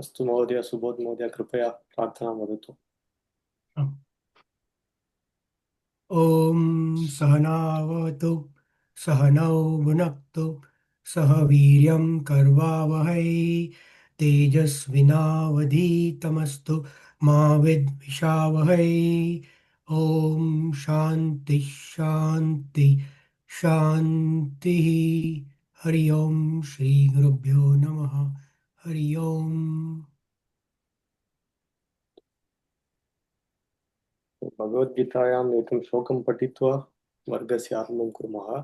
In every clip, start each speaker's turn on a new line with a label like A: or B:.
A: अस्तु महोदय, सुबोध महोदय, कृपया प्रार्थनां वदतु।
B: ॐ सहनावतु सहनौ भुनक्तु सह वीर्यं कर्वावहै तेजस्विनावधीतमस्तु मा विद्विषावहै। ॐ शान्ति शान्ति शान्तिः। हरि ओं श्री गुरुभ्यो नमः। हरि ओम्।
A: भगवद्गीतायाम् एकं श्लोकं पठित्वा वर्गस्य आरम्भं कुर्मः।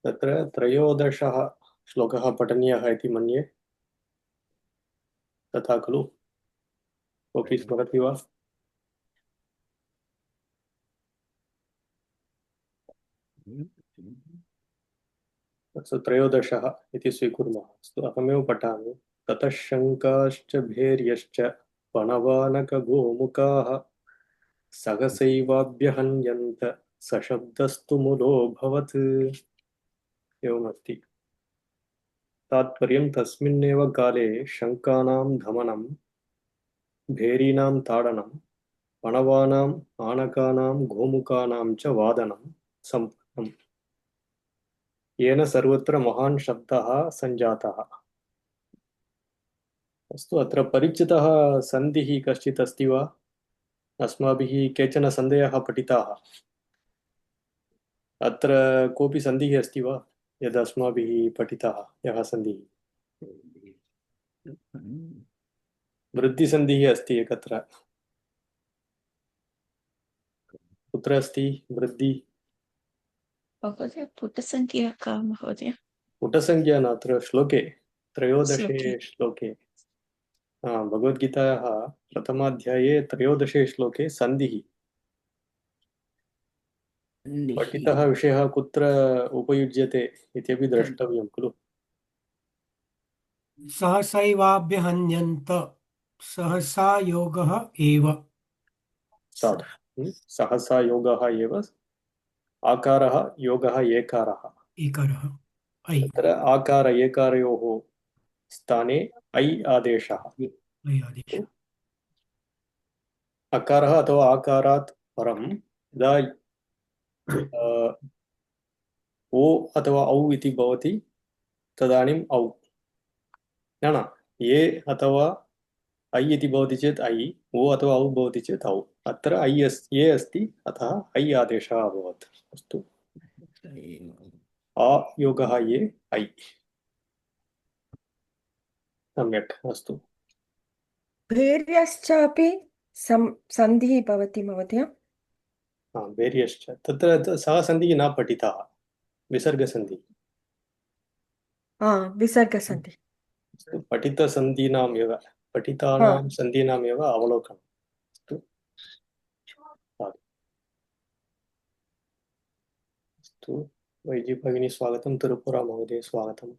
A: तत्र त्रयोदशः श्लोकः पठनीयः इति मन्ये, तथा खलु? कोऽपि स्मरति वा? अस्तु, त्रयोदशः इति स्वीकुर्मः। अस्तु, अहमेव पठामि। ततः शङ्काश्च भैर्यश्च पणवानकगोमुखाः सहसैवाभ्यहन्यन्त सशब्दस्तु मुलोऽभवत्। एवमस्ति। तात्पर्यं तस्मिन्नेव काले शङ्कानां दमनं, भेरीणां ताडनं, पणवानाम् आनकानां गोमुखानां च वादनं सम्पन्नम्, येन सर्वत्र महान् शब्दः सञ्जातः। अस्तु, अत्र परिचितः सन्धिः कश्चित् अस्ति वा? अस्माभिः केचन सन्धयः पठिताः। अत्र कोऽपि सन्धिः अस्ति वा यद् अस्माभिः पठितः? यः सन्धिः? वृद्धिसन्धिः अस्ति एकत्र। कुत्र अस्ति वृद्धि?
C: महोदय पुटसङ्ख्या का महोदय?
A: पुटसङ्ख्या न, अत्र श्लोके, त्रयोदशे
C: श्लोके
A: श्लोके। भगवद्गीतायाः प्रथमाध्याये त्रयोदशे श्लोके सन्धिः पठितः विषयः कुत्र उपयुज्यते इत्यपि द्रष्टव्यं खलु।
B: सहसैवाभ्यहन्यन्त सहसा योगः एव।
A: साधु। सहसा योगः एव। आकारः योगः एकारः।
B: इकारः ऐ
A: तत्र आकार एकारयोः स्थाने ऐ आदेशः।
B: ऐ आदेश।
A: अकारः अथवा आकारात् परं यदा ओ अथवा औ इति भवति तदानीम् औ, न न, ये अथवा ऐ इति भवति चेत् ऐ, ओ अथवा औ भवति चेत् औ। अत्र ऐ ये अस्ति, अतः ऐ आदेशः अभवत्। अस्तु, आ योगः ये ऐ। सम्यक्। अस्तु,
D: भैर्यश्चापि सन्धिः भवति महोदय।
A: वेर्यश्च तत्र सः सन्धिः न पठितः, विसर्गसन्धिः।
D: विसर्गसन्धिः।
A: अस्तु, पठितसन्धीनामेव, पठितानां सन्धीनामेव अवलोकनम्। अस्तु, अस्तु, वैजि भगिनी स्वागतं, तिरुपुरा महोदय स्वागतम्।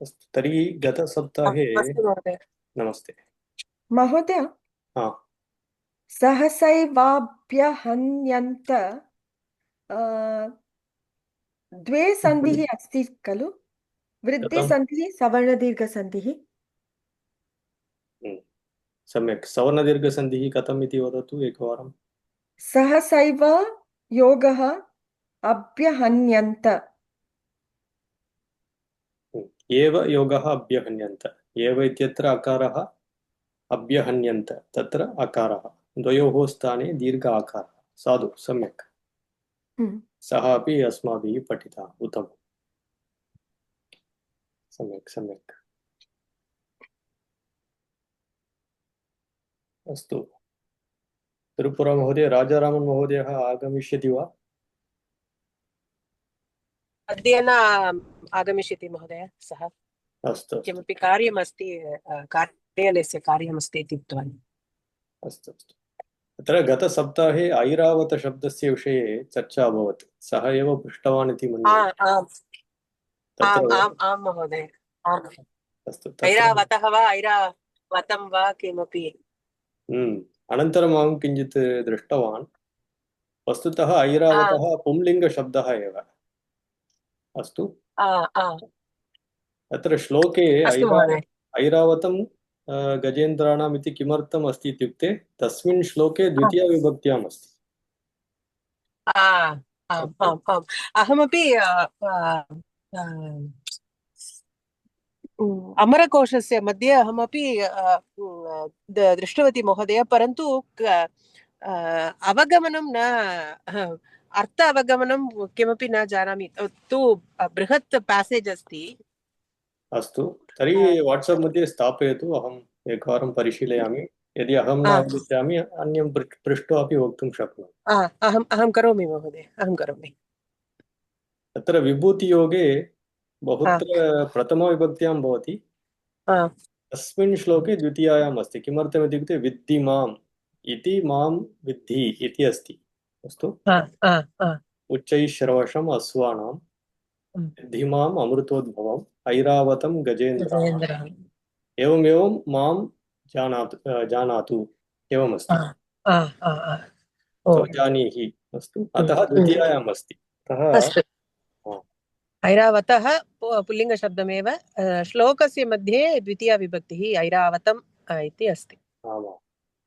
A: अस्तु, तर्हि गतसप्ताहे
E: अस्तु महोदय।
A: नमस्ते
D: महोदय,
A: हा
D: सहसैवाभ्यहन्यन्त द्वे सन्धिः अस्ति खलु?
A: कथं?
D: वृद्धिसन्धिः, सवर्णदीर्घसन्धिः।
A: सम्यक्। सवर्णदीर्घसन्धिः कथम् इति वदतु एकवारं।
D: सहसैव योगः अभ्यहन्यन्त।
A: एव योगः अभ्यहन्यन्त। एव इत्यत्र अकारः, अभ्यहन्यन्त तत्र अकारः, द्वयोः स्थाने दीर्घ आकारः। साधु, सम्यक्। सः अपि अस्माभिः पठितः, उत्तमम्। सम्यक् सम्यक्। अस्तु, तिरुपुरा महोदय, राजारामन् महोदयः आगमिष्यति वा?
E: अद्य न आगमिष्यति महोदय सः।
A: अस्तु
E: किमपि कार्यमस्ति, कार्यालयस्य कार्यमस्ति इति उक्तवान्।
A: अस्तु अस्तु। अत्र गतसप्ताहे ऐरावतशब्दस्य विषये चर्चा अभवत्। सः एव पृष्टवान् इति मन्ये।
E: आम्
A: तत्र
E: आम् आम् महोदय। आम्,
A: अस्तु, तत्र
E: ऐरावतः वा ऐरावतं वा किमपि।
A: अनन्तरम् अहं किञ्चित् दृष्टवान्। वस्तुतः ऐरावतः पुंलिङ्गशब्दः एव। अस्तु, अत्र श्लोके
E: अस्तु महोदय।
A: ऐरावतं गजेन्द्राणाम् इति किमर्थम् अस्ति इत्युक्ते तस्मिन् श्लोके द्वितीयविभक्त्याम् अस्ति।
E: आम् आम् आम् अहमपि अमरकोशस्य मध्ये अहमपि दृष्टवती महोदय, परन्तु अवगमनं न अर्थ अवगमनं किमपि न जानामि। तु बृहत् पैसेज अस्ति।
A: अस्तु, तर्हि वाट्साप् मध्ये स्थापयतु, अहम् एकवारं परिशीलयामि। यदि अहं न अवगच्छामि अन्यं पृष्ट्वा अपि वक्तुं शक्नोमि।
E: अहं करोमि महोदय, अहं करोमि।
A: तत्र विभूतियोगे बहुत्र प्रथमविभक्त्यां भवति, अस्मिन् श्लोके द्वितीयायाम् अस्ति। किमर्थम् इत्युक्ते विद्धि माम् इति, मां विद्धि इति अस्ति। अस्तु, उच्चैः श्रवशम् अश्वानां विद्धि माम् अमृतोद्भवम् ऐरावतं गजेन्द्राणाम् एवमेवं मां जानातु एवमस्ति। जानीहि। अस्तु, अतः द्वितीयायाम् अस्ति।
E: अस्तु, ऐरावतः पुल्लिङ्गशब्दमेव, श्लोकस्य मध्ये द्वितीया विभक्तिः ऐरावतम् इति अस्ति।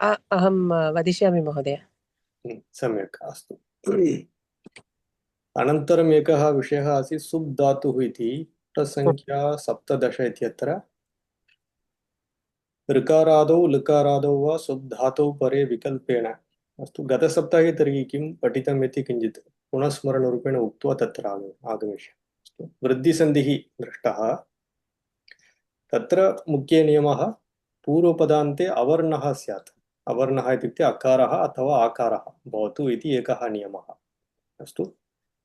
E: अहं वदिष्यामि महोदय।
A: सम्यक्, अस्तु। अनन्तरम् एकः विषयः आसीत् सुप् धातुः इति, पृष्ठसङ्ख्या 17 इत्यत्र। ऋकारादौ लकारादौ वा सुप् धातौ परे विकल्पेन। अस्तु, गतसप्ताहे तर्हि किं पठितम् इति किञ्चित् पुनस्मरणरूपेण उक्त्वा तत्र आगमिष्यामि। अस्तु, वृद्धिसन्धिः दृष्टः। तत्र मुख्यनियमः पूर्वपदान्ते अवर्णः स्यात्। अवर्णः इत्युक्ते अकारः अथवा आकारः भवतु इति एकः नियमः। अस्तु,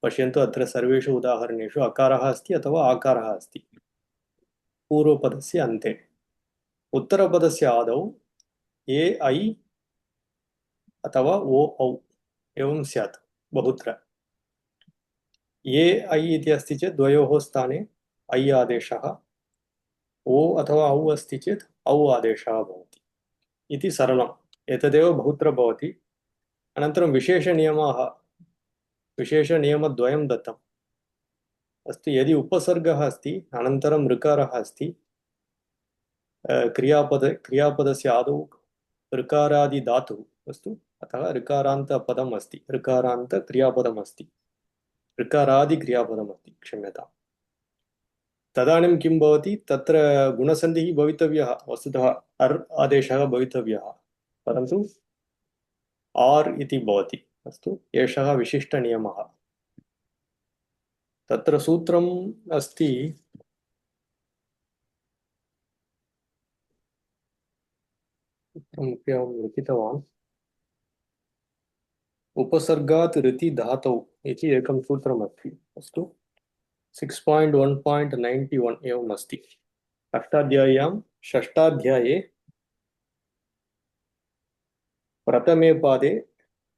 A: पश्यन्तु, अत्र सर्वेषु उदाहरणेषु अकारः अस्ति अथवा आकारः अस्ति पूर्वपदस्य अन्ते। उत्तरपदस्य आदौ ए ऐ अथवा ओ औ एवं स्यात् बहुत्र। ए ऐ इति अस्ति चेत् द्वयोः स्थाने ऐ आदेशः, ओ अथवा औ अस्ति चेत् औ आदेशः भवति इति सरलम्। एतदेव बहुत्र भवति। अनन्तरं विशेषनियमद्वयं दत्तम् अस्ति। यदि उपसर्गः अस्ति अनन्तरं ऋकारः अस्ति, क्रियापदस्य आदौ ऋकारादिधातुः, अस्तु, अतः ऋकारान्तपदम् अस्ति, ऋकारान्तक्रियापदम् अस्ति, ऋकारादिक्रियापदम् अस्ति, क्षम्यताम्। तदानीं किं भवति, तत्र गुणसन्धिः भवितव्यः, वस्तुतः अर् आदेशः भवितव्यः, परन्तु आर् इति भवति। अस्तु, एषः विशिष्टनियमः। तत्र सूत्रम् अस्ति, लिखितवान्, उपसर्गात् ऋति धातौ इति एकं सूत्रमस्ति। अस्तु, 6.1.91 एवम् अस्ति। अष्टाध्याय्यां षष्ठाध्याये प्रथमे पादे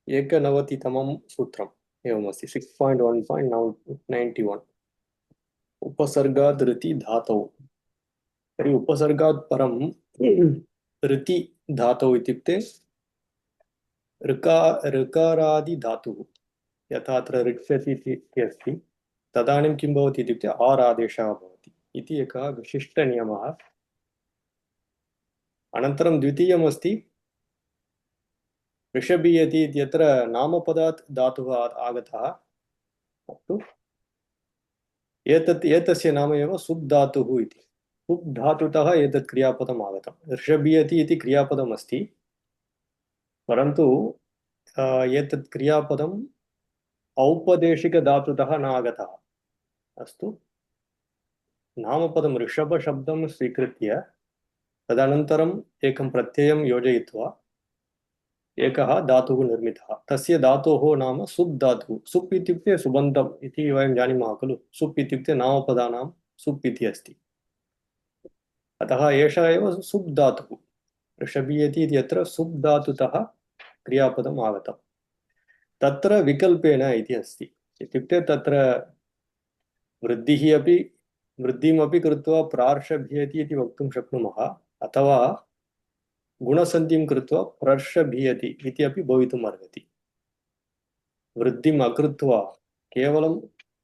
A: 91तमं सूत्रम् एवमस्ति। 6.1.91 उपसर्गात् ऋति धातौ। तर्हि उपसर्गात् परं ऋति धातौ इत्युक्ते ऋकारादिधातुः। यथा अत्र ऋक्षति इति अस्ति, तदानीं किं भवति इत्युक्ते आर् आदेशः भवति इति एकः विशिष्टनियमः। अनन्तरं द्वितीयमस्ति ऋषभीयति इत्यत्र नामपदात् धातुः आगतः। अस्तु, एतस्य नाम एव सुप् धातुः इति। सुप् धातुतः एतत् क्रियापदम् आगतं। ऋषभीयति इति क्रियापदम् अस्ति, परन्तु एतत् क्रियापदम् औपदेशिकधातुतः न आगतः। अस्तु, नामपदं ऋषभशब्दं स्वीकृत्य तदनन्तरम् एकं प्रत्ययं योजयित्वा एकः धातुः निर्मितः। तस्य धातोः नाम सुप् धातुः। सुप् इत्युक्ते सुबन्तम् इति वयं जानीमः खलु। सुप् इत्युक्ते नामपदानां सुप् इति अस्ति। अतः एषः एव सुप् धातुः। ऋषभीयति इत्यत्र सुप् धातुतः क्रियापदम् आगतं। तत्र विकल्पेन इति अस्ति। इत्युक्ते तत्र वृद्धिमपि कृत्वा प्रार्षभीयति इति वक्तुं शक्नुमः, अथवा गुणसन्धिं कृत्वा प्रर्षभीयति इति अपि भवितुम् अर्हति। वृद्धिम् अकृत्वा केवलम्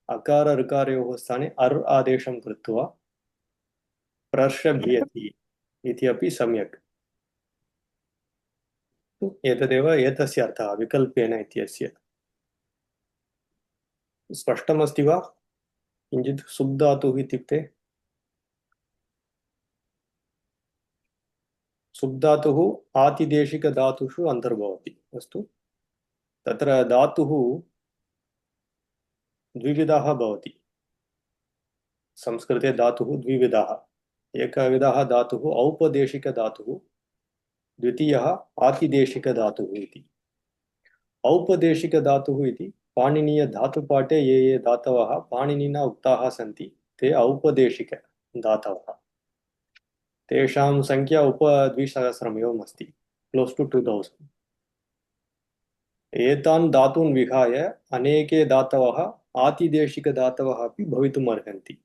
A: अकार ऋकारयोः स्थाने अर् आदेशं कृत्वा प्रर्षभ्यति इति अपि सम्यक्। एतदेव एतस्य अर्थः विकल्पेन इत्यस्य। स्पष्टमस्ति वा? किञ्चित् सुब् धातुः इत्युक्ते सुब् धातुः आतिदेशिकधातुषु अन्तर्भवति। अस्तु, तत्र धातुः द्विविधः भवति। संस्कृते धातुः द्विविधः। एकविधः धातुः औपदेशिकधातुः, द्वितीयः आतिदेशिकधातुः इति। औपदेशिकधातुः इति पाणिनीयधातुपाठे ये ये धातवः पाणिनिना उक्ताः सन्ति ते औपदेशिकधातवः। तेषां संख्या द्विसहस्रम् एवम् अस्ति, क्लोस् टु 2000। एतान् धातून् विहाय अनेके धातवः आतिदेशिकधातवः अपि भवितुम् अर्हन्ति।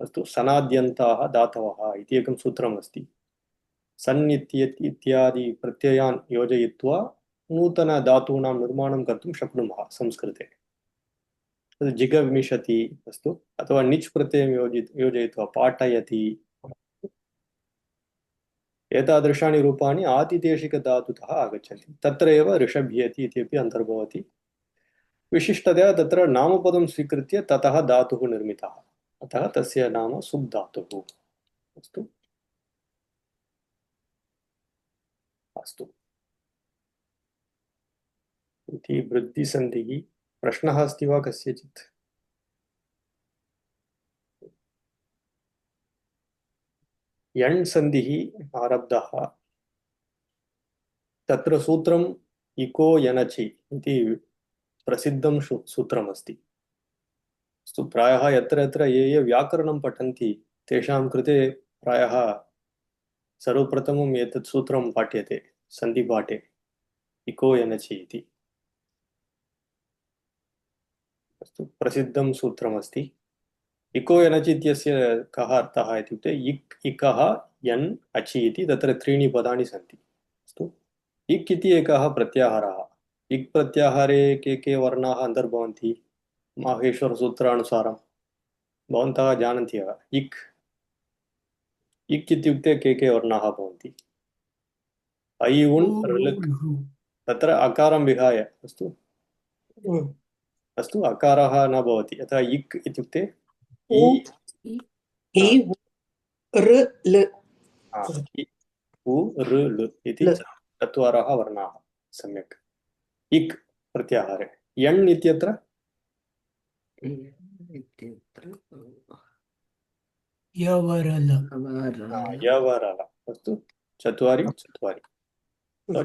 A: अस्तु, सनाद्यन्ताः धातवः इति एकं सूत्रम् अस्ति। सन् इत्यादि प्रत्ययान् योजयित्वा नूतनधातूनां निर्माणं कर्तुं शक्नुमः संस्कृते। जिगविमिषति अस्तु, अथवा निच् प्रत्ययं योजयित्वा पाठयति, एतादृशानि रूपाणि आतिदेशिकधातुतः आगच्छन्ति। तत्र एव ऋषभ्यति इत्यपि अन्तर्भवति। विशिष्टतया तत्र नामपदं स्वीकृत्य ततः धातुः निर्मितः, अतः तस्य नाम सुब् धातुः। अस्तु अस्तु इति वृद्धिसन्धिः। प्रश्नः अस्ति वा कस्यचित्? यण् सन्धिः आरब्धः। तत्र सूत्रम् इको यनचि इति प्रसिद्धं सूत्रमस्ति। अस्तु, प्रायः यत्र यत्र ये ये व्याकरणं पठन्ति तेषां कृते प्रायः सर्वप्रथमम् एतत् सूत्रं पाठ्यते सन्धिपाठे, इको यनचि इति। अस्तु, प्रसिद्धं सूत्रमस्ति। इको यनचि इत्यस्य कः अर्थः इत्युक्ते इक् इकः यन् अचि इति तत्र त्रीणि पदानि सन्ति। अस्तु, इक् इति एकः प्रत्याहारः। इक् प्रत्याहारे के वर्णाः अन्तर्भवन्ति माहेश्वरसूत्रानुसारं भवन्तः जानन्ति एव। इक् इत्युक्ते के वर्णाः भवन्ति? ऐ उन् ऋलक्। तत्र अकारं विहाय अस्तु अस्तु अकारः न भवति, अतः इक् इत्युक्ते इति चत्वारः वर्णाः। सम्यक्। इक् प्रत्याहारे। यण् इत्यत्र यवरल। अस्तु, चत्वारि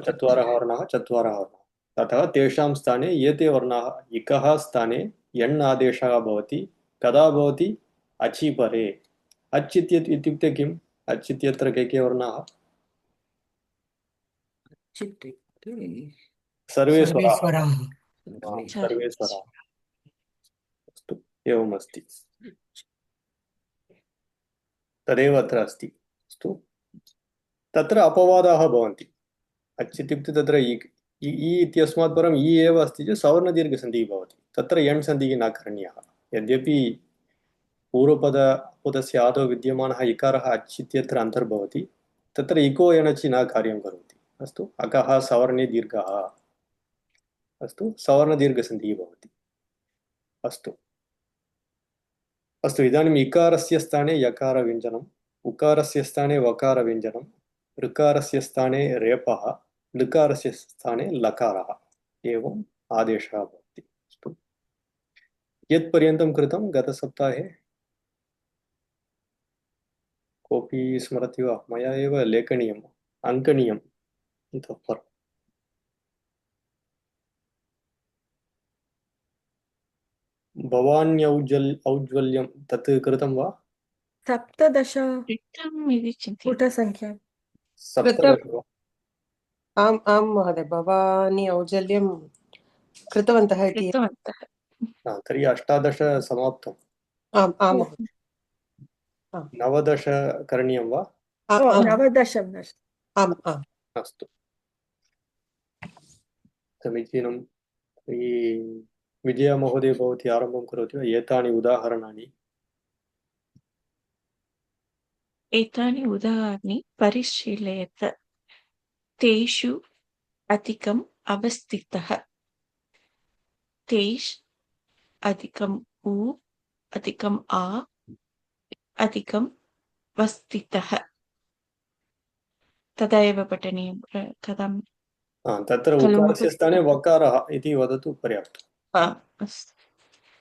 A: चत्वारः वर्णाः, चत्वारः वर्णाः। ततः तेषां स्थाने एते वर्णाः, इकः स्थाने यण् आदेशः भवति। कदा भवति? अचि परे। अच् इत्युक्ते किम्? अच् इत्यत्र के वर्णाः? सर्वे स्वराः। सर्वे स्वराः। अस्तु, एवमस्ति। तदेव अत्र अस्ति। अस्तु, तत्र अपवादाः भवन्ति। अच् इत्युक्ते तत्र इ इत्यस्मात् परम् इ एव अस्ति चेत् सवर्णदीर्घसन्धिः भवति। तत्र यण् सन्धिः न करणीयः। यद्यपि पूर्वपदस्य आदौ विद्यमानः इकारः अच् इत्यत्र अन्तर्भवति, तत्र इको यणचि न कार्यं करोति। अस्तु, अकः सवर्णे दीर्घः। अस्तु, सवर्णदीर्घसन्धिः भवति। अस्तु अस्तु, इदानीम् इकारस्य स्थाने यकारव्यञ्जनम्, उकारस्य स्थाने वकारव्यञ्जनं, ऋकारस्य स्थाने रेपः, लकारस्य स्थाने लकारः, एवम् आदेशः भवति। अस्तु, यत्पर्यन्तं कृतं गतसप्ताहे कोऽपि स्मरति वा? मया एव लेखनीयम्, अङ्कनीयम् इतः परम्। औज्ज्वल्यं तत् कृतं वा?
D: 17
C: कृतम् इति चिन्तयामि।
D: पुटसङ्ख्या।
A: 17 वा?
E: आम् आं महोदय, भवानी औज्जल्यं कृतवन्तः इति।
C: कृतवन्तः।
A: तर्हि 18 समाप्तम्।
E: आम् आं महोदय।
A: 19 करणीयं वा?
D: 19।
E: आम् आम्।
A: अस्तु, समीचीनं। विजया महोदय, भवती आरम्भं करोति वा? एतानि उदाहरणानि।
C: एतानि उदाहरणानि परिशीलयत तेषु अधिकम् अवस्थितः तेष् अधिकम् उ अधिकम् आ अधिकं वस्थितः तदा एव पठनीयं कथं
A: तत्र
C: खलु
A: उकारस्य स्थाने
C: पुस्तकं
A: वकारः इति वदतु पर्याप्तम्
C: अस्तु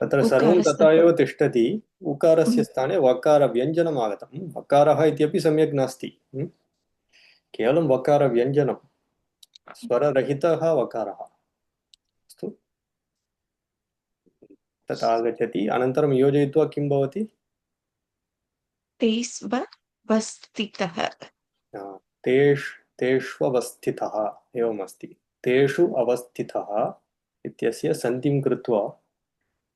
A: तत्र सर्वं
C: उकारस्य
A: तथा एव तिष्ठति उकारस्य
C: हम्म,
A: स्थाने वकारव्यञ्जनम् आगतं वकारः इत्यपि सम्यक् नास्ति केवलं वकारव्यञ्जनं स्वररहितः वकारः अस्तु तत् आगच्छति अनन्तरं योजयित्वा किं भवति
C: तेष्वस्थितः
A: तेष्वस्थितः एवमस्ति तेषु अवस्थितः इत्यस्य सन्धिं कृत्वा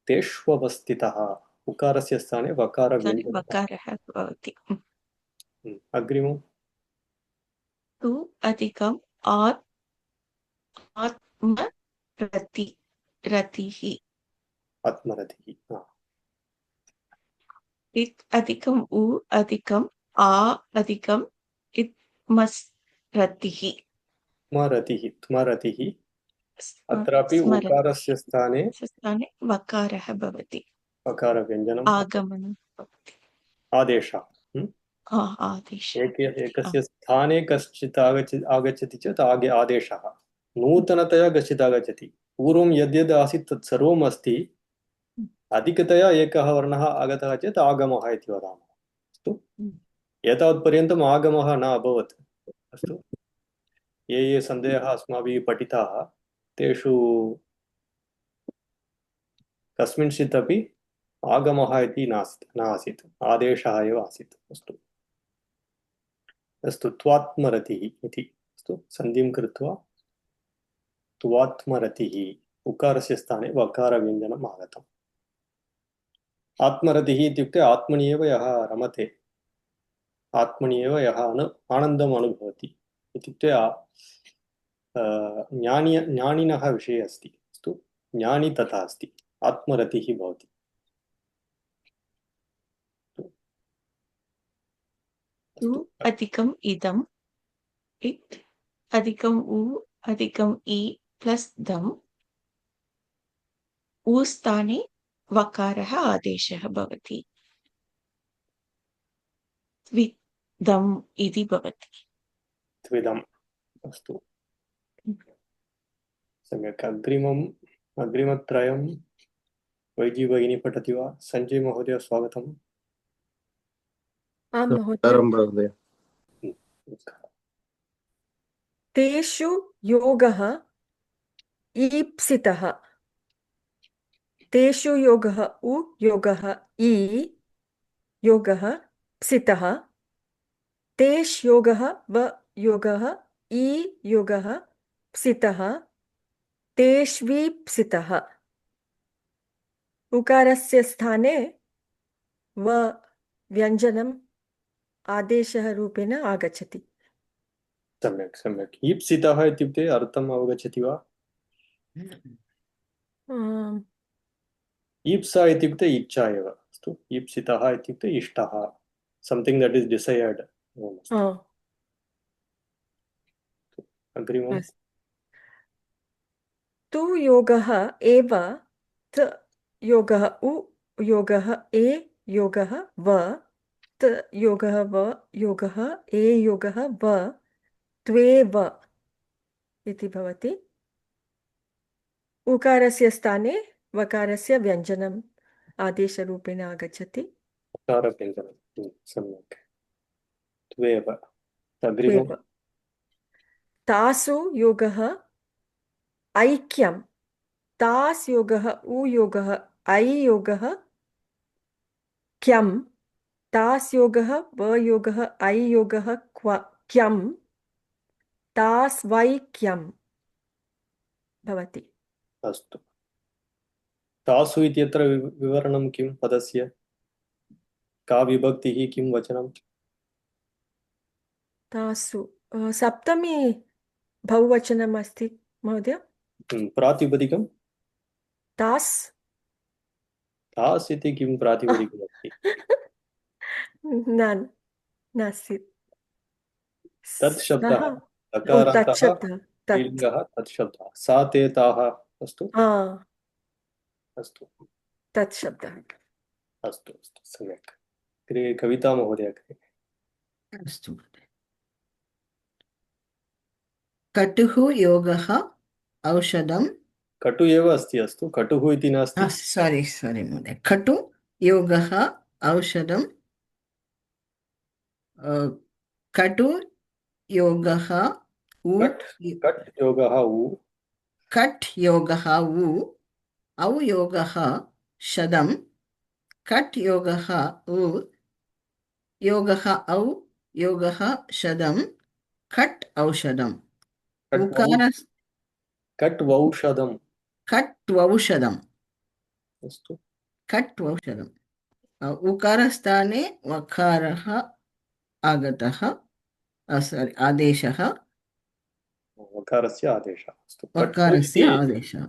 A: तेष्वस्थितः उकारस्य स्थाने
C: इदानीं
A: वकारव्यञ्जनम्
C: वकारः भवति
A: अग्रिमं
C: तु अधिकम् आत्मरति रतिः
A: आत्मरतिः
C: इत् अधिकम् उ अधिकम् आ अधिकम् इत्मस्रतिः
A: स्मरतिः अत्रापि
C: स्मरति
A: उकारस्य स्थाने
C: स्थाने वकारः भवति
A: वकारव्यञ्जनम्
C: आगमनं भवति
A: आदेशः
C: आदेशः
A: एकस्य स्थाने कश्चित् आगच्छति चेत् आदेशः नूतनतया कश्चित् आगच्छति पूर्वं यद्यद् आसीत् तत् सर्वम् अस्ति अधिकतया एकः वर्णः आगतः चेत् आगमः इति वदामः अस्तु एतावत्पर्यन्तम् आगमः न अभवत् अस्तु ये सन्देहाः अस्माभिः पठिताः तेषु कस्मिंश्चित् अपि आगमः इति न आसीत् आदेशः एव आसीत् अस्तु त्वात्मरतिः इति अस्तु सन्धिं कृत्वा त्वात्मरतिः उकारस्य स्थाने वकारव्यञ्जनम् आगतम् आत्मरतिः इत्युक्ते आत्मनि एव यः रमते आत्मनि एव यः आनन्दम् अनुभवति इत्युक्ते ज्ञानिनः विषये अस्ति अस्तु ज्ञानी तथा अस्ति आत्मरतिः भवति
C: तु अधिकम् इदम् इत् अधिकम् उ अधिकम् इ प्लस् दम् उ स्थाने वकारः आदेशः भवति द्विदम् इति भवति
A: त्विदम् अस्तु सम्यक् अग्रिमत्रयं वैजी भगिनी पठति वा सञ्जय महोदय स्वागतम्
D: आं महोदय
F: महोदय
D: तेषु योगः ईप्सितः तेषु योगः उ योगः ई योगः प्सितः तेष् योगः व योगः ई योगः प्सितः तेष्वीप्सितः उकारस्य स्थाने व व्यञ्जनम् आदेशः रूपेण आगच्छति
A: सम्यक् ईप्सितः इत्युक्ते अर्थम् अवगच्छति वा ईप्सा इत्युक्ते इच्छा एव अस्तु ईप्सितः इत्युक्ते इष्टः something that is desired अग्रिमम्
D: तु योगः एव त योगः उ योगः ए योगः व त योगः व योगः ए योगः व त्वेव इति भवति उकारस्य स्थाने वकारस्य व्यञ्जनम् आदेशरूपेण आगच्छति
A: उकारव्यञ्जनं सम्यक् त्वेव अग्रिमं
D: त्वेव तासु योगः ऐक्यं तास् योगः उ योगः ऐ योगः क्यं तास् योगः व योगः ऐ योगः क्यं तास् वैक्यं भवति
A: अस्तु तासु इत्यत्र विवरणं किं पदस्य का विभक्तिः किं वचनं
D: तासु सप्तमी बहुवचनम् अस्ति महोदय
A: प्रातिपदिकं
D: तास्
A: तास् इति किं प्रातिपदिकमस्ति
D: न नास्ति
A: तत् शब्दः
D: सः
A: लकारान्तः
D: तत् शब्दः तत्
A: स्त्रीलिङ्गः तत् शब्दः सा ते ताः अस्तु अस्तु
D: तत् शब्दः
A: अस्तु अस्तु सम्यक् अग्रे कविता महोदय अग्रे
F: अस्तु महोदय। कटुः योगः औषधं
A: कटु एव अस्ति अस्तु कटुः इति नास्ति
F: सारी महोदय। कटु योगः औषधं कटु योगः उ
A: कट् योगः उ
F: कट् योगः उ औ योगः शदं कट् योगः उ योगः औ योगः शदं कट् औषधं उकार
A: कट् वौषधम्
F: कट् औषधम्
A: अस्तु
F: कट् औषधम् उकारस्थाने वकारः आगतः आदेशः
A: वकारस्य आदेशः अस्तु
F: वकारस्य आदेशः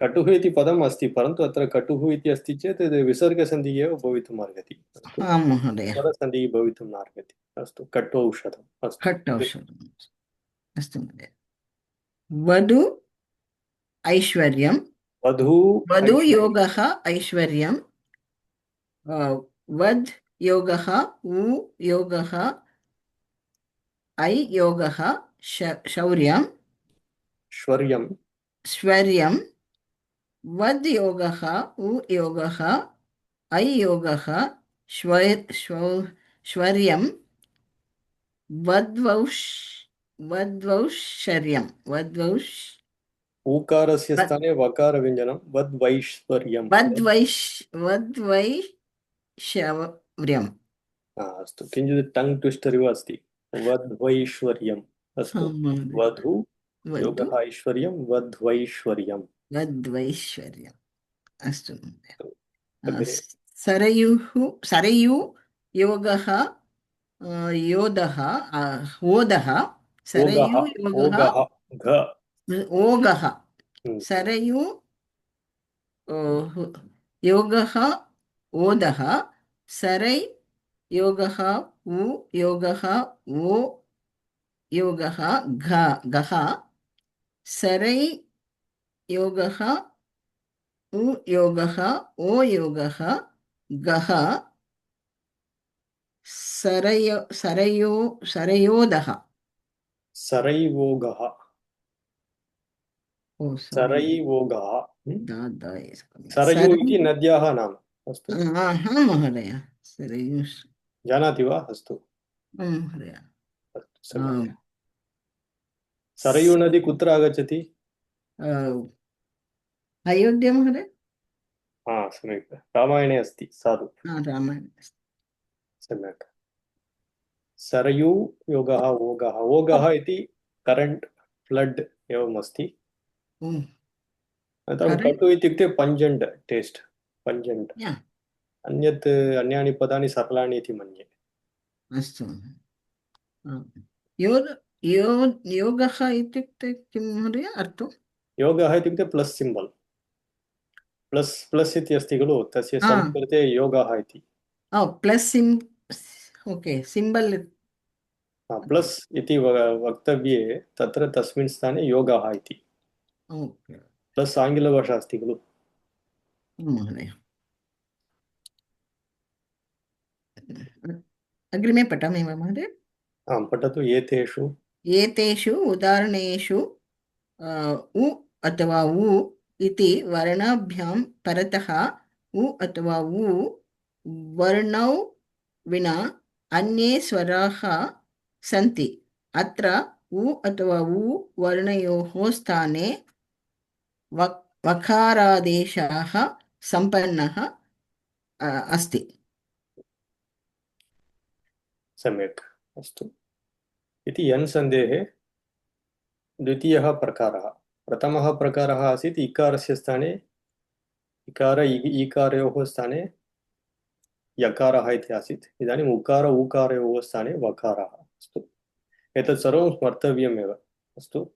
A: कटुः इति पदम् अस्ति परन्तु अत्र कटुः इति अस्ति चेत् विसर्गसन्धिः एव भवितुम् अर्हति अस्तु
F: आं महोदय
A: स्वरसन्धिः भवितुं नार्हति अस्तु कट् औषधम् अस्तु
F: कट् औषधम् अस्तु महोदय वधु ऐश्वर्यं वधु योगः ऐश्वर्यं वद् योगः उ योगः ऐ योगः शौर्यं श्वर्यं वद् योगः उ योगः ऐ योगः श्वर्यं वद्वौश्वर्यं
A: ऊकारस्य स्थाने वकारव्यञ्जनं वद्वैश्वर्यं
F: वद्वैश्वर्यं
A: अस्तु किञ्चित् टङ्ग् ट्विस्टर् इव अस्ति वद्वैश्वर्यम् अस्तु वधु योगः ऐश्वर्यं वद्वैश्वर्यं
F: अस्तु सरयु योगः योधः ओदः सरयु योगः ओगः सरयु योगः ओदः सरै योगः उ योगः ओ योगः गः सरै योगः उ योगः ओ योगः गः सरयोदः
A: सरैवोगः सरयु इति नद्याः नाम अस्तु
F: महोदय सरयु
A: जानाति वा अस्तु
F: महोदय
A: सरयु नदी कुत्र आगच्छति
F: अयोध्या महोदय
A: सम्यक् रामायणे अस्ति साधु
F: रामायणे
A: सम्यक् सरयु योगः ओगः इति करेंट फ्लड एवम् अस्ति अनन्तरं कटु इत्युक्ते पञ्जण्ट् टेस्ट् पञ्जण्ट् अन्यानि पदानि सरलाणि इति मन्ये
F: अस्तु योगः इत्युक्ते किं महोदय अर्थं
A: योगः इत्युक्ते प्लस् सिम्बल् प्लस् इति अस्ति खलु तस्य संस्कृते योगः इति
F: प्लस् ओके सिम्बल्
A: प्लस् इति वक्तव्ये तत्र तस्मिन् स्थाने योगः इति प्लस् आङ्ग्लभाषा अस्ति खलु
F: महोदय अग्रिमे पठामि वा महोदय
A: आं पठतु
F: एतेषु उदाहरणेषु उ अथवा उ इति वर्णाभ्यां परतः उ अथवा उ वर्णौ विना अन्ये स्वराः सन्ति अत्र उ अथवा उ वर्णयोः स्थाने वकारादेशः सम्पन्नः अस्ति
A: सम्यक् अस्तु इति यन् सन्धेः द्वितीयः प्रकारः प्रथमः प्रकारः आसीत् इकारस्य स्थाने इकार ईकारयोः स्थाने यकारः इति आसीत् इदानीम् उकार ऊकारयोः स्थाने वकारः अस्तु एतत् सर्वं स्मर्तव्यमेव अस्तु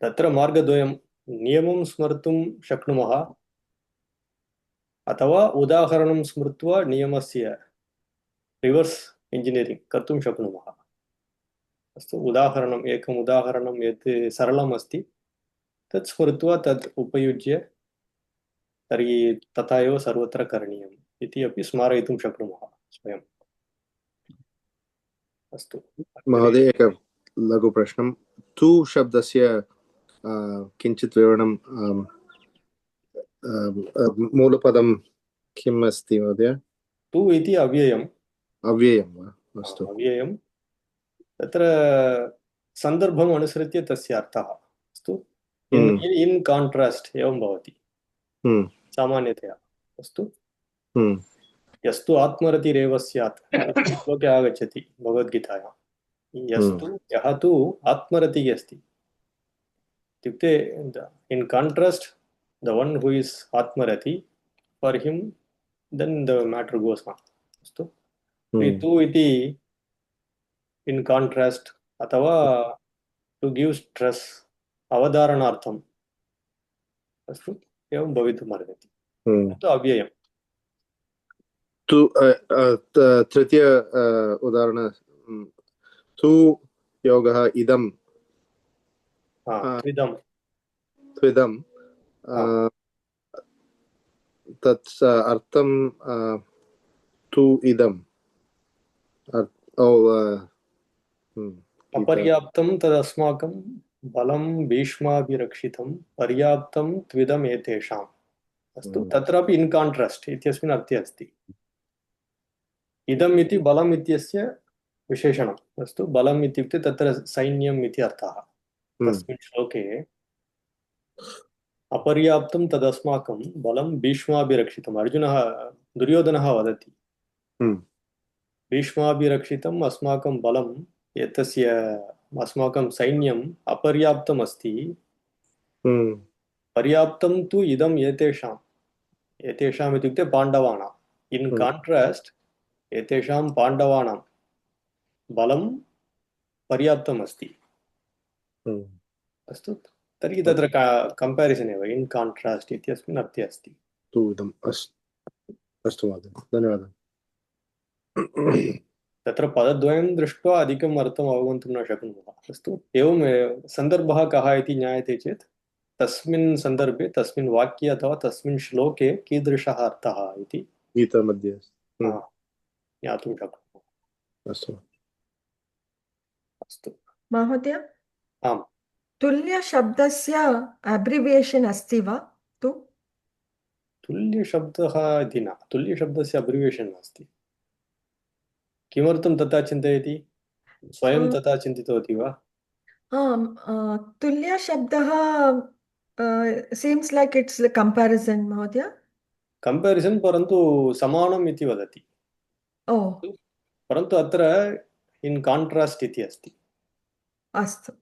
A: तत्र मार्गद्वयं नियमं स्मर्तुं शक्नुमः अथवा उदाहरणं स्मृत्वा नियमस्य रिवर्स् इंजिनियरिंग कर्तुं शक्नुमः। अस्तु उदाहरणम् एकम् उदाहरणं यत् सरलम् अस्ति तत् स्मृत्वा तत् उपयुज्य तर्हि तथा एव सर्वत्र करणीयम् इति अपि स्मारयितुं शक्नुमः स्वयम्। अस्तु
G: महोदय एक लघु प्रश्नं तु शब्दस्य किञ्चित् विवरणं मूलपदं किम् अस्ति महोदय?
A: तु इति अव्ययम्।
G: अव्ययं वा? अस्तु
A: अव्ययं तत्र सन्दर्भम् अनुसृत्य तस्य अर्थः। अस्तु इन् कान्ट्रास्ट् एवं भवति सामान्यतया। अस्तु यस्तु आत्मरतिरेव स्यात् श्लोके आगच्छति भगवद्गीतायां। यस्तु यः तु आत्मरतिः अस्ति इत्युक्ते in contrast the one who is आत्मरति for him then the matter goes on. अस्तु तु इति इन् कान्ट्रास्ट् अथवा टु गिव् स्ट्रेस् अवधारणार्थम् अस्तु एवं भवितुमर्हति। अव्ययम्।
G: तु तृतीय उदाहरण तु योगः इदं त्विदं तत् अर्थं तु इदं
A: अपर्याप्तं तदस्माकं बलं भीष्माभिरक्षितं पर्याप्तं त्विदम् एतेषाम्। अस्तु तत्रापि इन् कान्ट्रास्ट् इत्यस्मिन् अर्थे अस्ति। इदम् इति बलम् इत्यस्य विशेषणम्। अस्तु बलम् इत्युक्ते तत्र सैन्यम् इति अर्थः। तस्मिन् श्लोके अपर्याप्तं तदस्माकं बलं भीष्माभिरक्षितम् अर्जुनः दुर्योधनः वदति भीष्माभिरक्षितम् अस्माकं बलं एतस्य अस्माकं सैन्यम् अपर्याप्तम् अस्ति पर्याप्तं तु इदम् एतेषाम् इत्युक्ते पाण्डवानाम्। इन् कान्ट्रास्ट् एतेषां पाण्डवानां बलं पर्याप्तम् अस्ति। अस्तु तर्हि तत्र कम्पारिसन् एव इन् कान्ट्रास्ट् इत्यस्मिन् अर्थे अस्ति।
G: अस्तु महोदय धन्यवादः।
A: तत्र पदद्वयं दृष्ट्वा अधिकम् अर्थम् अवगन्तुं न शक्नुमः। अस्तु एवं सन्दर्भः कः इति ज्ञायते चेत् तस्मिन् सन्दर्भे तस्मिन् वाक्ये अथवा तस्मिन् श्लोके कीदृशः अर्थः इति
G: गीतामध्ये
A: ज्ञातुं शक्नुमः।
G: अस्तु
A: अस्तु
D: महोदय
A: आम्
D: तुल्यशब्दस्य अब्रिवियेशन् अस्ति वा?
A: तुल्यशब्दः इति न, तुल्यशब्दस्य अब्रिवियेशन् नास्ति। किमर्थं तथा चिन्तयति? स्वयं तथा चिन्तितवती वा?
D: तुल्यशब्दः seems like it's the comparison महोदय।
A: कम्पारिसन् परन्तु समानम् इति वदति। परन्तु अत्र इन् कान्ट्रास्ट् इति अस्ति।
D: अस्तु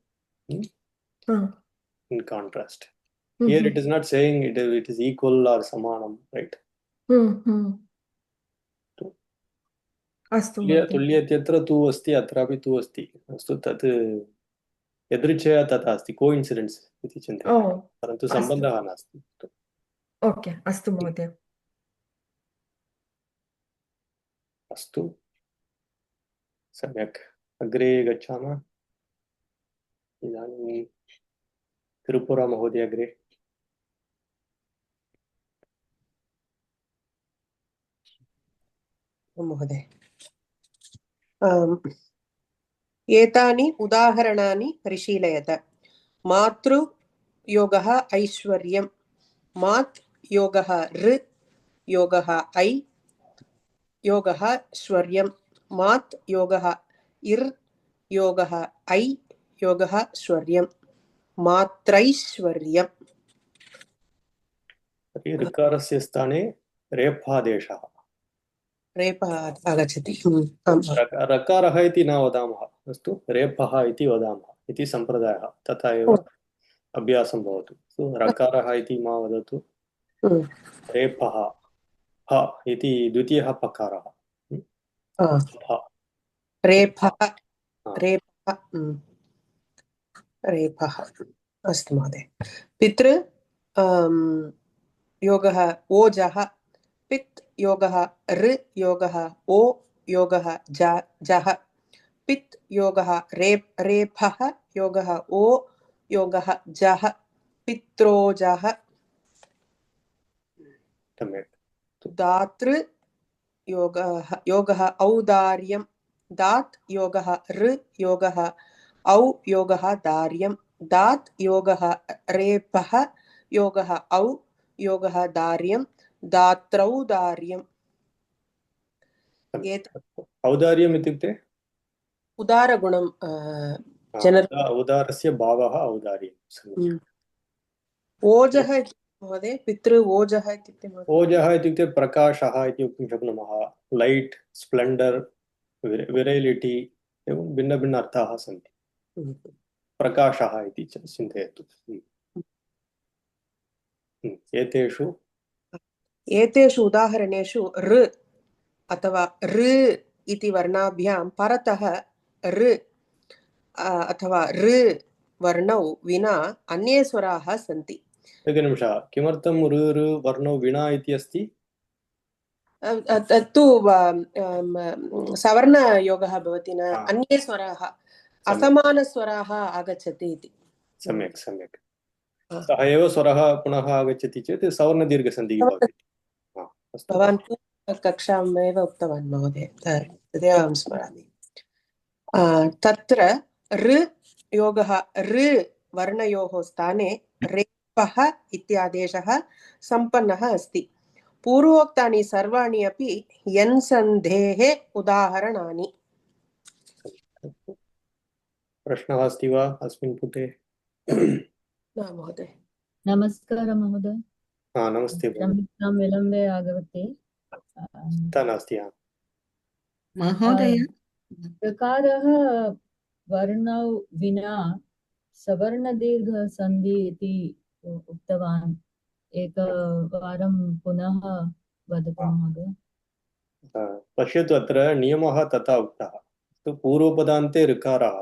A: in contrast here it is not saying it is equal or samanam, right?
D: अस्तु
A: तुल्यत्यत्र तु अस्ति अत्रापि तु अस्ति। अस्तु तत् यदृच्छया तथा अस्ति कोइन्सिडेन्स् इति चिन्तयामि परन्तु सम्बन्धः नास्ति।
D: ओके अस्तु महोदय।
A: अस्तु सम्यक् अग्रे गच्छामः। इदानीं त्रिपुरा महोदय अग्रे।
E: महोदय एतानि उदाहरणानि परिशीलयत। मातृयोगः ऐश्वर्यं मात् योगः ऋ योगः ऐ योगः श्वर्यं मात् योगः इर् योगः ऐ योगः श्वर्यं मात्रैश्वर्यम्।
A: ऋकारस्य स्थाने रेफादेशः
E: रेफः आगच्छति।
A: रकारः इति न वदामः। अस्तु रेफः इति वदामः इति सम्प्रदायः। तथा एव अभ्यासं भवतु। रकारः इति मा वदतु। रेफः ह इति द्वितीयः पकारः।
E: रेफः रेफः रेफः। अस्तु महोदय। पितृ योगः ओजः पित् योगः ऋ योगः ओ योगः जः पित् योगः रेफः योगः ओ योगः जः पित्रोजः
A: सम्यक्
E: दातृ योगः औदार्यं दात् योगः ऋ योगः औ योगः दार्यं दात् योगः रेपः योगः औ योगः दार्यं दात्रौदार्यम्
A: औदार्यम् इत्युक्ते
E: उदारगुणं जनरल
A: उदारस्य भावः औदार्यं
E: ओजः महोदय पितृ ओजः इत्युक्ते
A: ओजः इत्युक्ते प्रकाशः इति वक्तुं शक्नुमः लैट् स्प्लेण्डर् विरैलिटी एवं भिन्न अर्थाः सन्ति प्रकाशः इति चिन्तयतु
E: एतेषु उदाहरणेषु ऋ अथवा ऋ इति वर्णाभ्यां परतः ऋ अथवा ऋ वर्णौ विना अन्ये स्वराः सन्ति
A: एकनिमिषः किमर्थं ऋ ऋ वर्णौ विना इति अस्ति
E: तत्तु सवर्णयोगः भवति न अन्ये स्वराः असमानस्वराः आगच्छति इति
A: सम्यक् सम्यक् सः एव स्वरः पुनः आगच्छति चेत् सवर्णदीर्घसन्धिः भवति
E: भवान् कक्षाम् एव उक्तवान् महोदय तदेव अहं स्मरामि तत्र ऋ योगः ऋ वर्णयोः स्थाने रेपः इत्यादेशः सम्पन्नः अस्ति पूर्वोक्तानि सर्वाणि अपि यन् सन्धेः उदाहरणानि
A: प्रश्नः अस्ति वा अस्मिन् पुटे
E: न महोदय
H: नमस्कारः महोदय
A: नमस्ते
H: क्षम्यतां विलम्बे आगवते
A: नास्ति
F: महोदय
H: प्रकारः वर्णौ विना सवर्णदीर्घसन्धि इति उक्तवान् एकवारं पुनः वदतु महोदय
A: पश्यतु अत्र नियमः तथा उक्तः पूर्वपदान्ते ऋकारः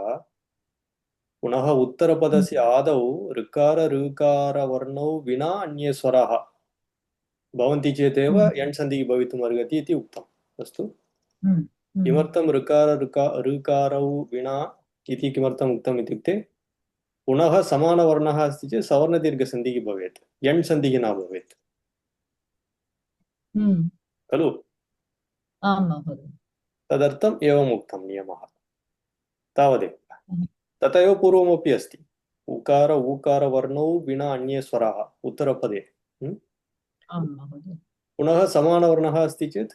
A: पुनः उत्तरपदस्य आदौ ऋकार ऋकारवर्णौ विना अन्ये स्वराः भवन्ति चेदेव यण् सन्धिः भवितुम् अर्हति इति उक्तम् अस्तु किमर्थं ऋकारौ विना इति किमर्थम् उक्तम् इत्युक्ते पुनः समानवर्णः अस्ति चेत् सवर्णदीर्घसन्धिः भवेत् यण् सन्धिः न भवेत् खलु
H: आम् महोदय
A: तदर्थम् एवम् उक्तं नियमः तावदेव तथैव पूर्वमपि अस्ति उकार ऊकारवर्णौ विना अन्ये स्वराः उत्तरपदे पुनः समानवर्णः अस्ति चेत्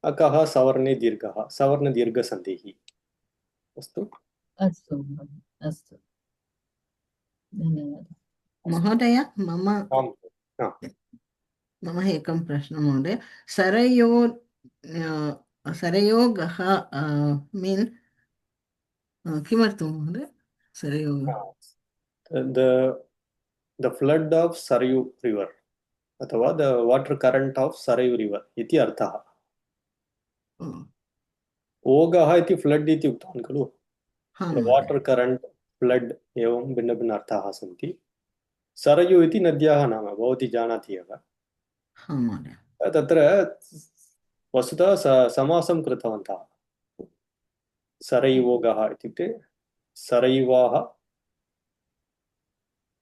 A: अकः सवर्णे दीर्घः सवर्णदीर्घसन्धिः अस्तु
H: अस्तु अस्तु धन्यवादः
F: महोदय मम एकं प्रश्नः महोदय सरयोगः मीन् किमर्थं महोदय सरयोगः
A: the flood of Sarayu river अथवा the water current of Sarayu river इति अर्थः ओगः इति फ्लड् इति उक्तवान् खलु वाटर् करण्ट् फ्लड् एवं भिन्न अर्थाः सन्ति सरयु इति नद्याः नाम भवती जानाति एव तत्र वस्तुतः समासं कृतवन्तः सरैवोगः इत्युक्ते सरैवाः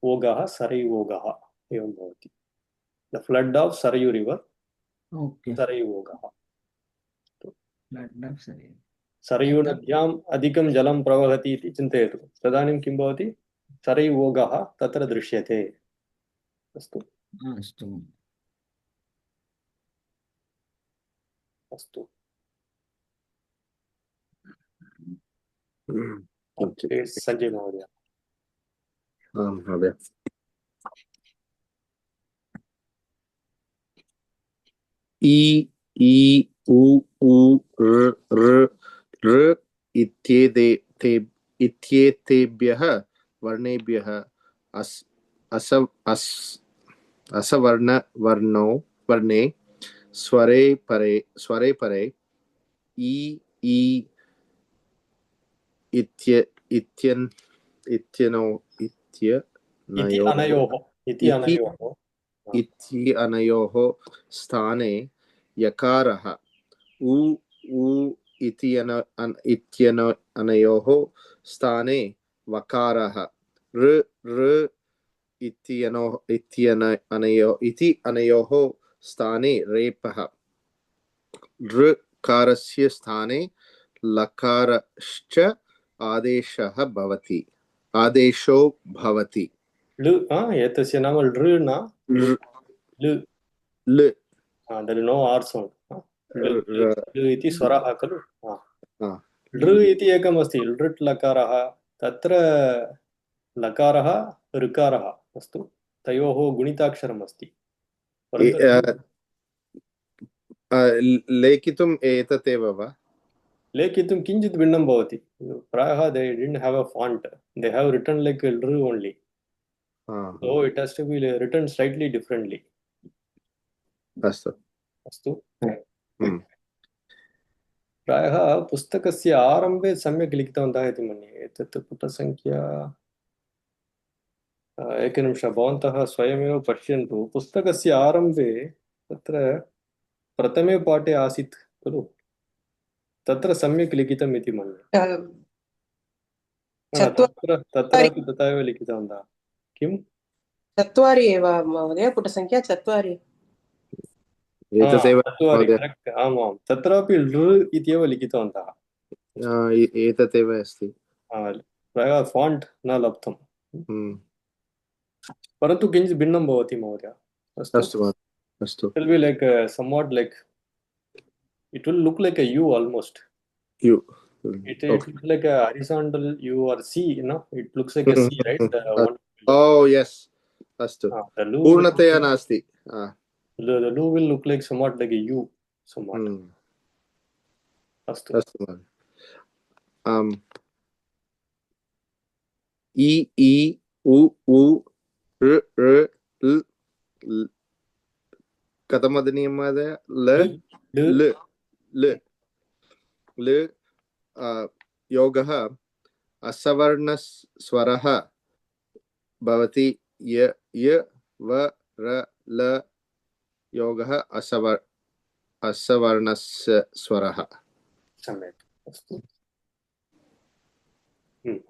A: ओगः सरैवोगः एवं भवति the फ्लड् of Saryu river सरैवोगः Saryu नद्याम् अधिकं जलं प्रवहति इति चिन्तयतु तदानीं किं भवति सरैवोगः तत्र दृश्यते अस्तु अस्तु संजय महोदय
G: महोदय इ उ ऋ इत्येतेभ्यः वर्णेभ्यः वर्णे स्वरे परे इ अनयोः स्थाने यकारः उ अनयोः स्थाने वकारः ऋ अनयोः स्थाने रेपः ऋकारस्य स्थाने लकारश्च आदेशो भवति
A: एतस्य नाम लृ न लृ
G: ल
A: there is no r sound लृ इति स्वरः खलु लृ इति एकम् अस्ति लृट् लकारः तत्र लकारः ऋकारः अस्तु तयोः गुणिताक्षरम् अस्ति
G: लेखितुम् एतदेव वा
A: लेखितुं किञ्चित् भिन्नं भवति प्रायः they didn't have a font they have written like lृ only so it has to be written slightly differently अस्तु प्रायः पुस्तकस्य आरम्भे सम्यक् लिखितवन्तः इति मन्ये एतत् पुटसङ्ख्या एकनिमिषं भवन्तः स्वयमेव पश्यन्तु पुस्तकस्य आरम्भे तत्र प्रथमे पाठे आसीत् खलु तत्र सम्यक् लिखितम् इति मन्ये तत्रापि तथा एव लिखितवन्तः किं
E: 4 एव महोदय पुटसङ्ख्या 4
A: आमां तत्रापि लृ इत्येव लिखितवन्तः
G: एतदेव अस्ति
A: प्रायः फाण्ट् न लब्धम् परन्तु किञ्चित् भिन्नं भवति महोदय
G: अस्तु
A: it will be like somewhat like it will look like a U almost
G: U
A: it looks like a horizontal U or C it looks like a C right
G: oh yes अस्तु पूर्णतया नास्ति
A: the Lu will look like somewhat like a U somewhat अस्तु
G: इ उ ऋ ऋ कथं वदनीयं महोदय ल ल योगः असवर्णस्वरः भवति य व र ल योगः असवर्णस्वरः
A: सम्यक् अस्तु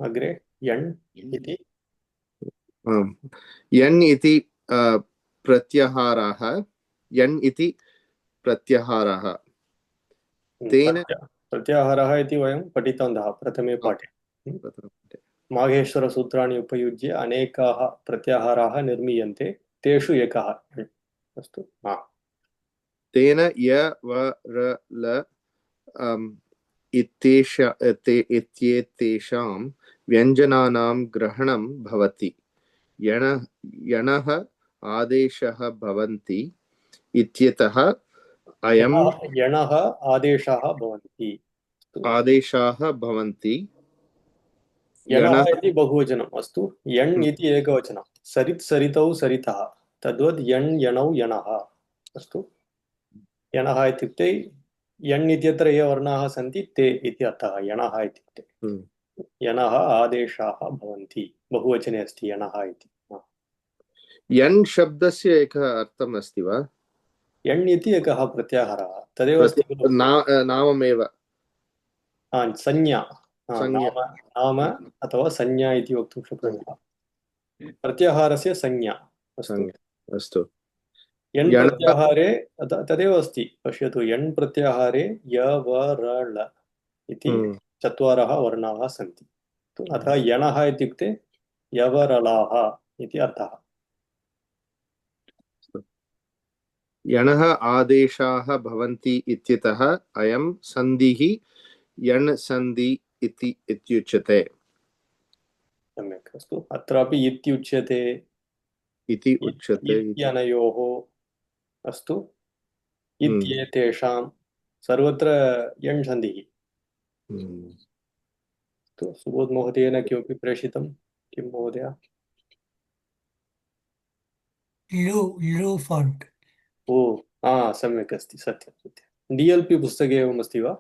A: अग्रे यण् इति
G: यण् इति प्रत्याहारः यण् इति प्रत्याहारः तेन
A: प्रत्याहारः इति वयं पठितवन्तः प्रथमे पाठे माहेश्वरसूत्राणि उपयुज्य अनेकाः प्रत्याहाराः निर्मीयन्ते तेषु एकः अस्तु
G: तेन य व र ल इत्येतेषां व्यञ्जनानां ग्रहणं भवति यणः आदेशः भवन्ति इत्यतः अयं
A: यणः आदेशाः भवन्ति यणः इति बहुवचनम् अस्तु यण् इति एकवचनं सरित् सरितौ सरितः तद्वत् यण् यणौ यणः अस्तु यणः इत्युक्ते यण् इत्यत्र ये वर्णाः सन्ति ते इति अर्थः यणः इत्युक्ते यणः आदेशाः भवन्ति बहुवचने अस्ति यणः इति
G: यण् शब्दस्य एकः अर्थम् अस्ति वा
A: यण् इति एकः प्रत्याहारः तदेव अस्ति
G: नाममेव
A: संज्ञा नाम अथवा संज्ञा इति वक्तुं शक्नुमः प्रत्याहारस्य संज्ञा
G: अस्तु
A: यण् प्रत्याहारे तदेव अस्ति पश्यतु यण् प्रत्याहारे य व र ल इति 4 वर्णाः सन्ति अतः यणः इत्युक्ते यवरलाः इति अर्थः
G: यणः आदेशाः भवन्ति इत्यतः अयं सन्धिः यण् सन्धि इत्युच्यते
A: सम्यक् अस्तु अत्रापि इत्युच्यते
G: इति उच्यते
A: इत्यनयोः अस्तु इत्येतेषां सर्वत्र यण् सन्धिः तो सुबोध महोदयेन किमपि प्रेषितं किं महोदय
B: लू फॉन्ट
A: ओ सम्यक् अस्ति सत्यं सत्यं DLP पुस्तके एवम् अस्ति वा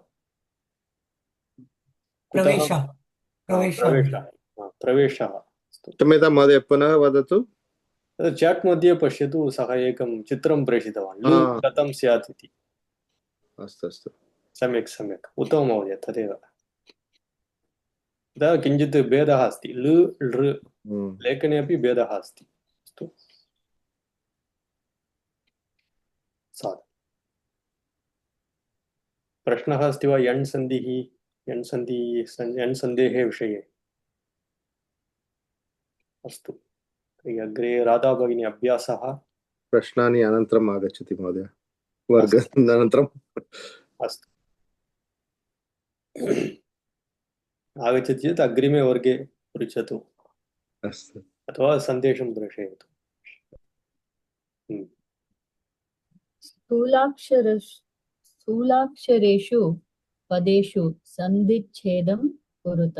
A: प्रवेशः
G: क्षम्यतां महोदय पुनः वदतु
A: चाट् मध्ये पश्यतु सः एकं चित्रं प्रेषितवान् कथं स्यात् इति
G: अस्तु
A: सम्यक् सम्यक् उत्तमं महोदय तदेव तदा किञ्चित् भेदः अस्ति लृ लृ लेखने अपि भेदः अस्ति अस्तु साधु प्रश्नः अस्ति वा यण् सन्धिः यण् सन्धेः विषये अस्तु तर्हि अग्रे राधा भगिनी अभ्यासः
G: प्रश्नानि अनन्तरम् आगच्छति महोदय वर्गानन्तरम्
A: अस्तु आगच्छति चेत् अग्रिमे वर्गे पृच्छतु
G: अस्तु
A: अथवा सन्देशं प्रेषयतु
H: स्थूलाक्षरेषु पदेषु सन्धिच्छेदं कुरुत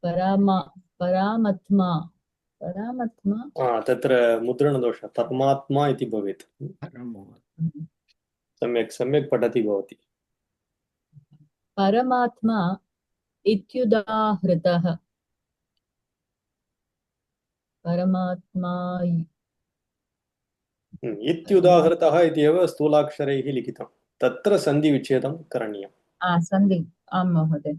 H: परामत्मा
A: तत्र मुद्रणदोषः परमात्मा इति भवेत् सम्यक् पठति भवती
H: परमात्मा इत्युदाहृतः परमात्मा
A: इत्युदाहृतः इत्येव स्थूलाक्षरैः लिखितं तत्र सन्धिविच्छेदं करणीयम्
H: सन्धि आं महोदय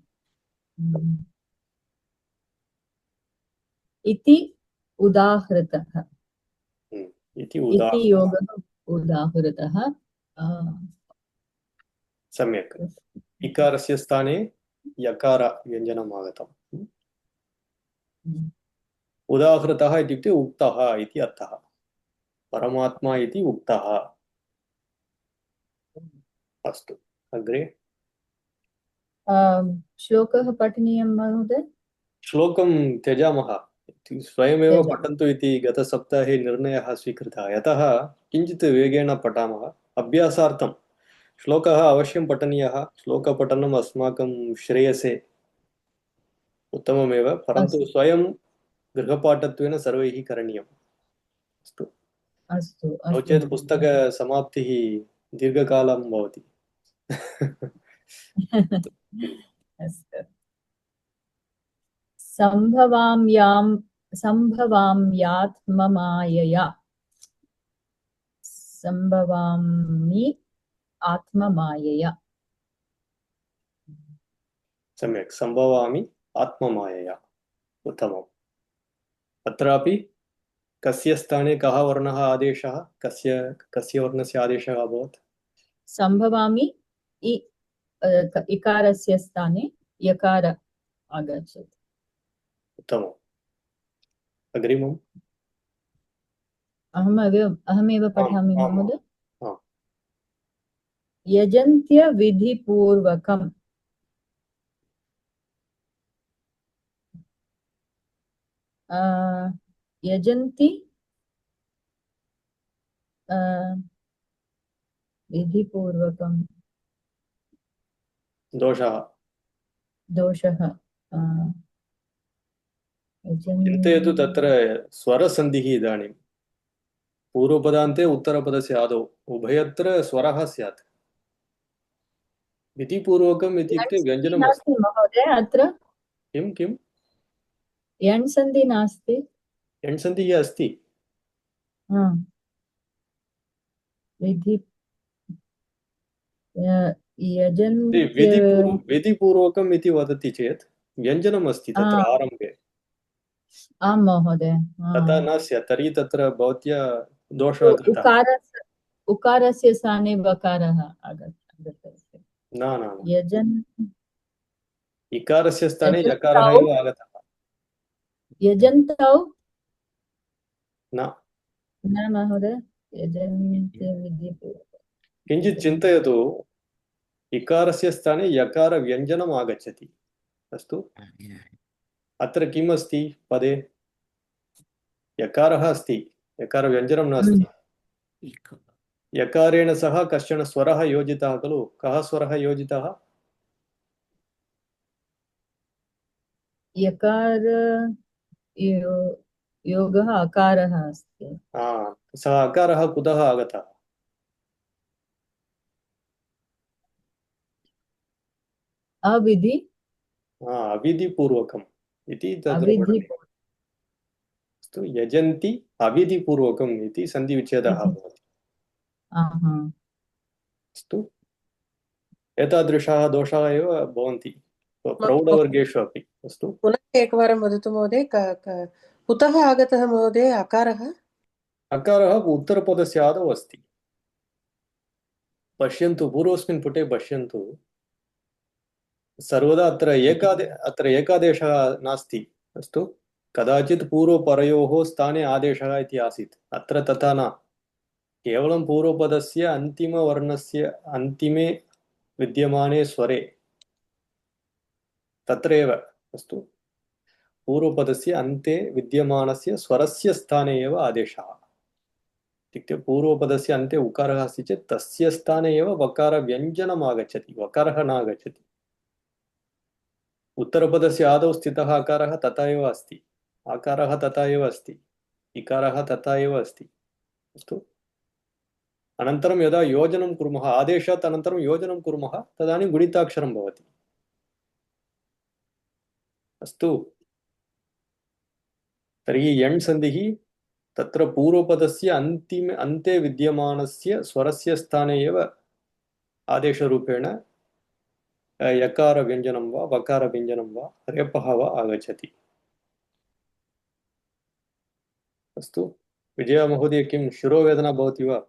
H: इति उदाहृतः
A: इति
H: योगः उदाहृतः
A: सम्यक् इकारस्य स्थाने यकार व्यञ्जनम् आगतम् उदाहृतः इत्युक्ते उक्तः इति अर्थः परमात्मा इति उक्तः अस्तु अग्रे
H: श्लोकः पठनीयं महोदय
A: श्लोकं त्यजामः स्वयमेव पठन्तु इति गतसप्ताहे निर्णयः स्वीकृतः यतः किञ्चित् वेगेन पठामः अभ्यासार्थं श्लोकः अवश्यं पठनीयः श्लोकपठनम् अस्माकं श्रेयसे उत्तममेव परन्तु स्वयं गृहपाठत्वेन सर्वैः करणीयम् अस्तु नो चेत् पुस्तकसमाप्तिः दीर्घकालं भवति
H: अस्तु सम्भवामि आत्ममायया
A: सम्यक् सम्भवामि आत्ममायया उत्तमम् अत्रापि कस्य स्थाने कः वर्णः आदेशः कस्य वर्णस्य आदेशः अभवत्
H: सम्भवामि इकारस्य स्थाने यकार आगच्छति
A: उत्तमम् अग्रिमम्
H: अहमेव पठामि महोदय यजन्त्यविधिपूर्वकम् यजन्ति विधिपूर्वकम् दोषः
A: चिन्तयतु तत्र स्वरसन्धिः इदानीं पूर्वपदान्ते उत्तरपदस्य आदौ उभयत्र स्वरः स्यात् विधिपूर्वकम् इत्युक्ते व्यञ्जनम् अस्ति
H: महोदय अत्र
A: किं
H: यण् सन्धि नास्ति
A: यण् सन्धिः अस्ति
H: विधि
A: विधिपूर्वकम् इति वदति चेत् व्यञ्जनम् अस्ति तत्र आरम्भे
H: आं महोदय
A: तथा न स्यात् तर्हि तत्र भवत्या दोषः कृतः
H: उकारस्य स्थाने वकारः आगच्छति
A: न
H: यजन्
A: इकारस्य स्थाने यकारः एव आगतः
H: यजन्तौ
A: न
H: महोदय
A: किञ्चित् चिन्तयतु इकारस्य स्थाने यकारव्यञ्जनम् आगच्छति अस्तु अत्र किम् अस्ति पदे यकारः अस्ति यकारव्यञ्जनं नास्ति यकारेण सह कश्चन स्वरः योजितः खलु कः स्वरः योजितः
H: यकार योगः अकारः अस्ति
A: सः अकारः कुतः आगतः अविधिपूर्वकम् इति तत्र अस्तु यजन्ति अविधिपूर्वकम् इति सन्धिविच्छेदः भवति अस्तु एतादृशाः दोषाः एव भवन्ति प्रौढवर्गेषु अपि। अस्तु,
E: पुनः एकवारं वदतु महोदय कुतः आगतः महोदय अकारः?
A: अकारः उत्तरपदस्य आदौ अस्ति। पश्यन्तु, पूर्वस्मिन् पुटे पश्यन्तु, सर्वदा अत्र एकादेशः नास्ति। अस्तु, कदाचित् पूर्वपरयोः स्थाने आदेशः इति आसीत्। अत्र तथा न, केवलं पूर्वपदस्य अन्तिमवर्णस्य अन्तिमे विद्यमाने स्वरे तत्रैव। अस्तु, पूर्वपदस्य अन्ते विद्यमानस्य स्वरस्य स्थाने एव आदेशः। इत्युक्ते पूर्वपदस्य अन्ते उकारः अस्ति चेत् तस्य स्थाने एव वकारव्यञ्जनम् आगच्छति, वकारः न आगच्छति। उत्तरपदस्य आदौ स्थितः अकारः तथा एव अस्ति, आकारः तथा एव अस्ति, इकारः तथा एव अस्ति। अस्तु, अनन्तरं यदा योजनं कुर्मः, आदेशात् अनन्तरं योजनं कुर्मः, तदानीं गुणिताक्षरं भवति। अस्तु, तर्हि यण् सन्धिः तत्र पूर्वपदस्य अन्ते विद्यमानस्य स्वरस्य स्थाने एव आदेशरूपेण यकारव्यञ्जनं वा वकारव्यञ्जनं वा रेपः वा आगच्छति। अस्तु, विजया महोदय, किं शिरोवेदना भवति वा?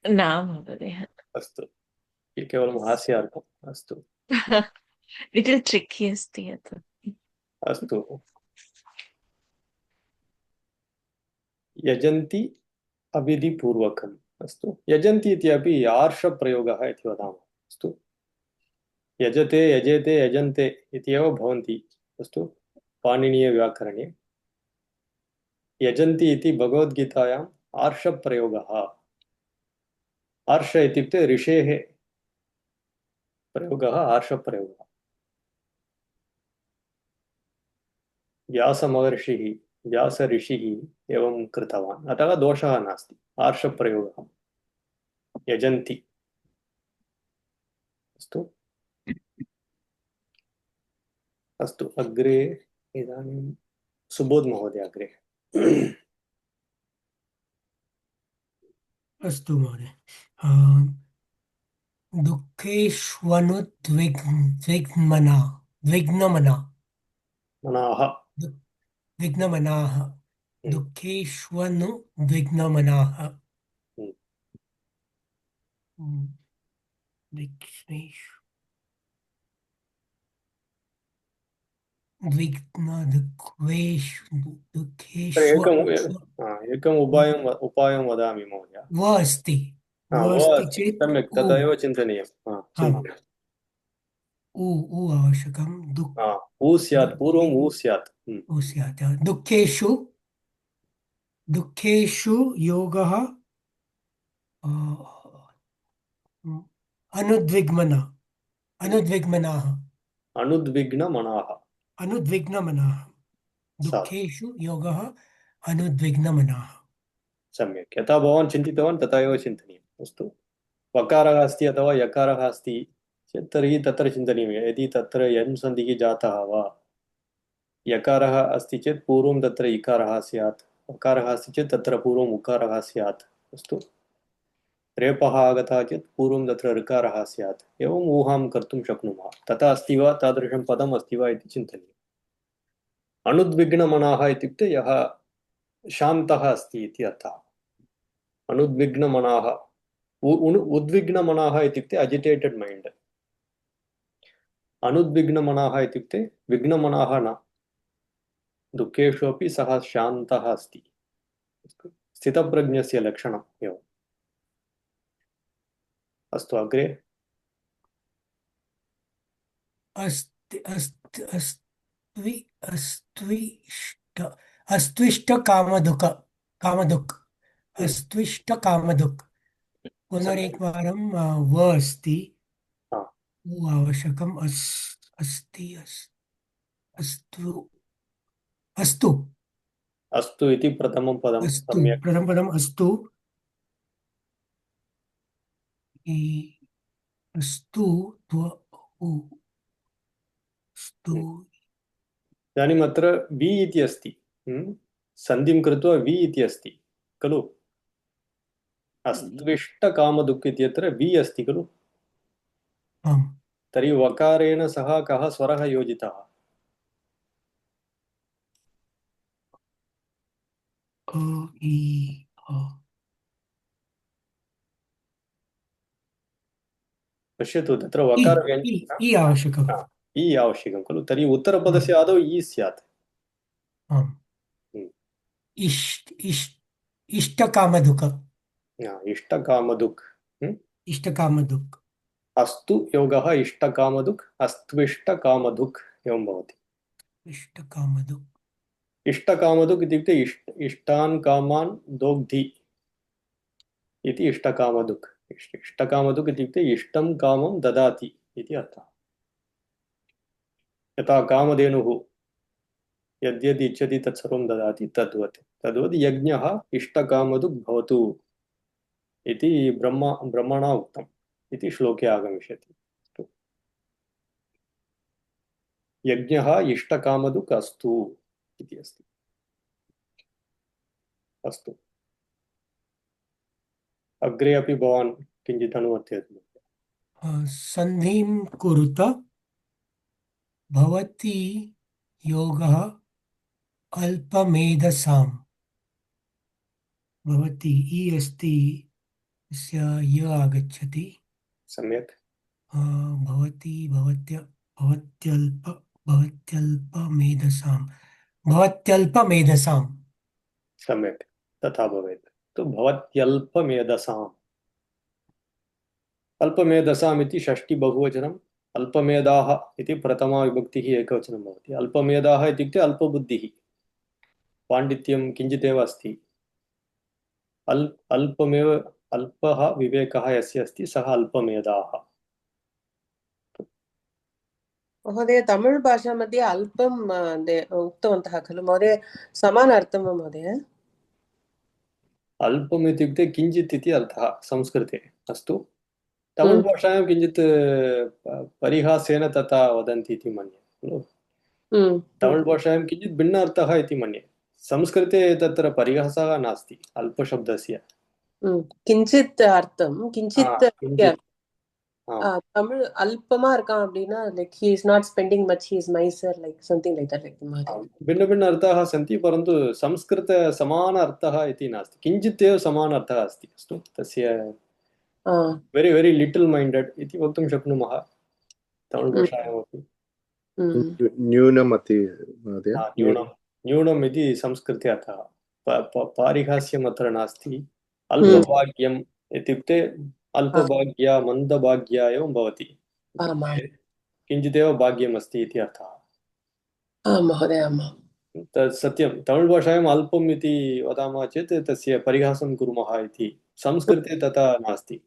C: न महोदय।
A: अस्तु, केवलं हास्यार्थम्। अस्तु
C: लिटिल ट्रिकी अस्ति यत्।
A: अस्तु, यजन्ति अविधिपूर्वकम्। अस्तु, यजन्ति इति अपि आर्षप्रयोगः इति वदामः। अस्तु, यजते, यजेते, यजन्ते इति एव भवन्ति। अस्तु, पाणिनीयव्याकरणे यजन्ति इति भगवद्गीतायाम् आर्षप्रयोगः। आर्ष इत्युक्ते ऋषेः प्रयोगः, आर्षप्रयोगः। व्यासमहर्षिः, व्यासऋषिः एवं कृतवान्, अतः दोषः नास्ति। आर्षप्रयोगः यजन्ति। अस्तु अस्तु, अग्रे इदानीं सुबोध महोदय अग्रे।
B: अस्तु महोदय। दुःखेष्वनुद्विग्नमना
A: मनाः।
B: विघ्नमनाः दुःखेष्वनुद्विग्नमनाः विघ्नेषु
A: एकम् उपायं वदामि महोदय।
B: व अस्ति चेत्
A: सम्यक्, तदेव चिन्तनीयं।
B: उ आवश्यकं।
A: उ स्यात्, पूर्वम् उ स्यात्।
B: उ स्यात्। दुःखेषु योगः अनुद्विग्नमनाः दुःखेषु योगः अनुद्विग्नमनाः।
A: सम्यक्, यथा भवान् चिन्तितवान् तथा एव चिन्तनीयम्। अस्तु, वकारः अस्ति अथवा यकारः अस्ति चेत् तर्हि तत्र चिन्तनीयं, यदि तत्र यन् सन्धिः जातः वा, यकारः अस्ति चेत् पूर्वं तत्र इकारः स्यात्, वकारः अस्ति चेत् तत्र पूर्वम् उकारः स्यात्। अस्तु, रेपः आगतः चेत् पूर्वं तत्र ऋकारः स्यात्। एवम् ऊहां कर्तुं शक्नुमः। तथा अस्ति वा, तादृशं पदम् अस्ति वा इति चिन्तनीयम्। अनुद्विग्नमनाः इत्युक्ते यः शान्तः अस्ति इति अर्थः। अनुद्विग्नमनाः, उद्विग्नमनाः इत्युक्ते अजिटेटेड् मैण्ड्। अनुद्विग्नमनाः इत्युक्ते विघ्नमनाः न, दुःखेषु अपि सः शान्तः अस्ति। स्थितप्रज्ञस्य लक्षणम् एव। अस्तु, अग्रे।
B: अस्त्विष्टकामदुक् अस्त्विष्टकामदुक्। पुनरेकवारं व अस्ति, उ आवश्यकम्। अस्ति अस्तु
A: अस्तु इति प्रथमं पदं।
B: अस्तु
A: सम्यक्,
B: प्रथमं पदम् अस्तु। अस्तु अस्तु।
A: इदानीम् अत्र वि इति अस्ति, सन्धिं कृत्वा वि इति अस्ति खलु। अस्त्विष्टकामदुक् इत्यत्र वि अस्ति खलु
B: आम्
A: तर्हि वकारेण सह कः स्वरः योजितः
B: अ इ अ
A: पश्यतु तत्र
B: इ
A: वकारव्यञ्जनम्
B: इ आवश्यकम्
A: इ आवश्यकं खलु तर्हि उत्तरपदस्य आदौ इ स्यात्
B: आम् इष्टकामदुक्
A: इष्टकामदुक्
B: इष्टकामदुक्
A: अस्तु योगः इष्टकामदुक् अस्त्विष्टकामदुक् एवं भवति
B: इष्टकामदुक्
A: इष्टकामदुक् इत्युक्ते इष्टान् कामान् दोग्धि इति इष्टकामदुक् इष्टकामदुक् इत्युक्ते इष्टं कामं ददाति इति अर्थः यथा कामधेनुः यद्यद् इच्छति तत्सर्वं ददाति तद्वत् यज्ञः इष्टकामदुक् भवतु इति ब्रह्मणा उक्तम् इति श्लोके आगमिष्यति यज्ञः इष्टकामदुक् अस्तु इति अस्ति अस्तु अग्रे अपि भवान् किञ्चित् अनुवर्तयतु
B: सन्धिं कुरुत भवति योगः अल्पमेधसाम् भवति इ अस्ति तस्य य आगच्छति
A: सम्यक्
B: भवति भवत्यल्पमेधसाम्
A: सम्यक् तथा भवेत् तु भवत्यल्पमेधसाम् अल्पमेधसाम् इति षष्ठी बहुवचनम् अल्पमेधाः इति प्रथमा विभक्तिः एकवचनं भवति अल्पमेधाः इत्युक्ते अल्पबुद्धिः पाण्डित्यं किञ्चिदेव अस्ति अल्पमेव अल्पः विवेकः यस्य अस्ति सः अल्पमेधाः
E: महोदय तमिळ् भाषा मध्ये अल्पं उक्तवन्तः खलु महोदय समानार्थं वा महोदय
A: अल्पम् इत्युक्ते किञ्चित् इति अर्थः संस्कृते अस्तु तमिळ् भाषायां किञ्चित् परिहासेन तथा वदन्ति इति मन्ये खलु तमिळ् भाषायां किञ्चित् भिन्न अर्थः इति मन्ये संस्कृते तत्र परिहासः नास्ति अल्पशब्दस्य
E: किञ्चित् अर्थं किञ्चित् தமிழ் அல்பமா இருக்கான் அப்படினா like he is not spending much he is miser like something like that
A: भिन्न भिन्न अर्थाः सन्ति परन्तु संस्कृत समान अर्थः इति नास्ति किञ्चित् एव समान अर्थः अस्ति अस्तु तस्य वेरी वेरी लिटिल माइंडेड इति वक्तुं शक्नुमः तमिळ् भाषायामपि
G: न्यूनमति महोदय
A: न्यूनम् इति संस्कृते अर्थः पारिहास्यम् अत्र नास्ति अल्पभाग्यम् इत्युक्ते अल्पभाग्या मन्दभाग्या एवं भवति किञ्चिदेव भाग्यम् अस्ति इति अर्थः
E: महोदय
A: तत् सत्यं तमिळ् भाषायाम् अल्पम् इति वदामः चेत् तस्य परिहासं कुर्मः इति संस्कृते तथा नास्ति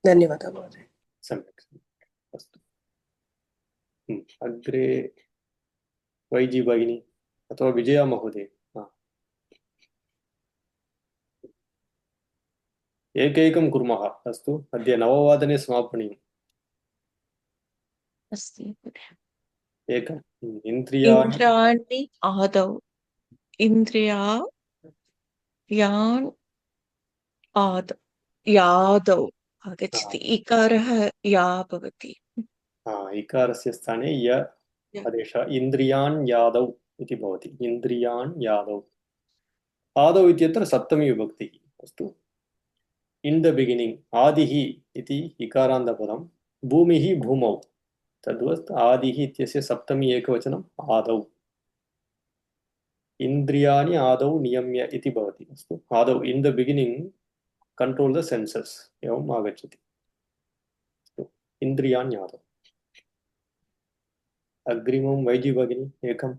E: धन्यवादः महोदय
A: सम्यक् अस्तु अग्रे वैजी भगिनी अथवा विजया महोदय एकैकं कुर्मः अस्तु अद्य 9:00 समापनीयम्
C: अस्ति
A: एकम् इन्द्रियाणि
C: आदौ इन्द्रियान् यादौ आगच्छति इकारः या भवति
A: इकारस्य स्थाने य आदेशः इन्द्रियान् यादौ इति भवति इन्द्रियान् यादौ आदौ इत्यत्र सप्तमी विभक्तिः अस्तु in the beginning आदिः इति इकारान्तपदं भूमिः भूमौ तद्वत् आदिः इत्यस्य सप्तमी एकवचनम् आदौ इन्द्रियाणि आदौ नियम्य इति भवति अस्तु आदौ in the beginning control the senses एवम् आगच्छति इन्द्रियाणि आदौ अग्रिमं वैजी भगिनी एकम्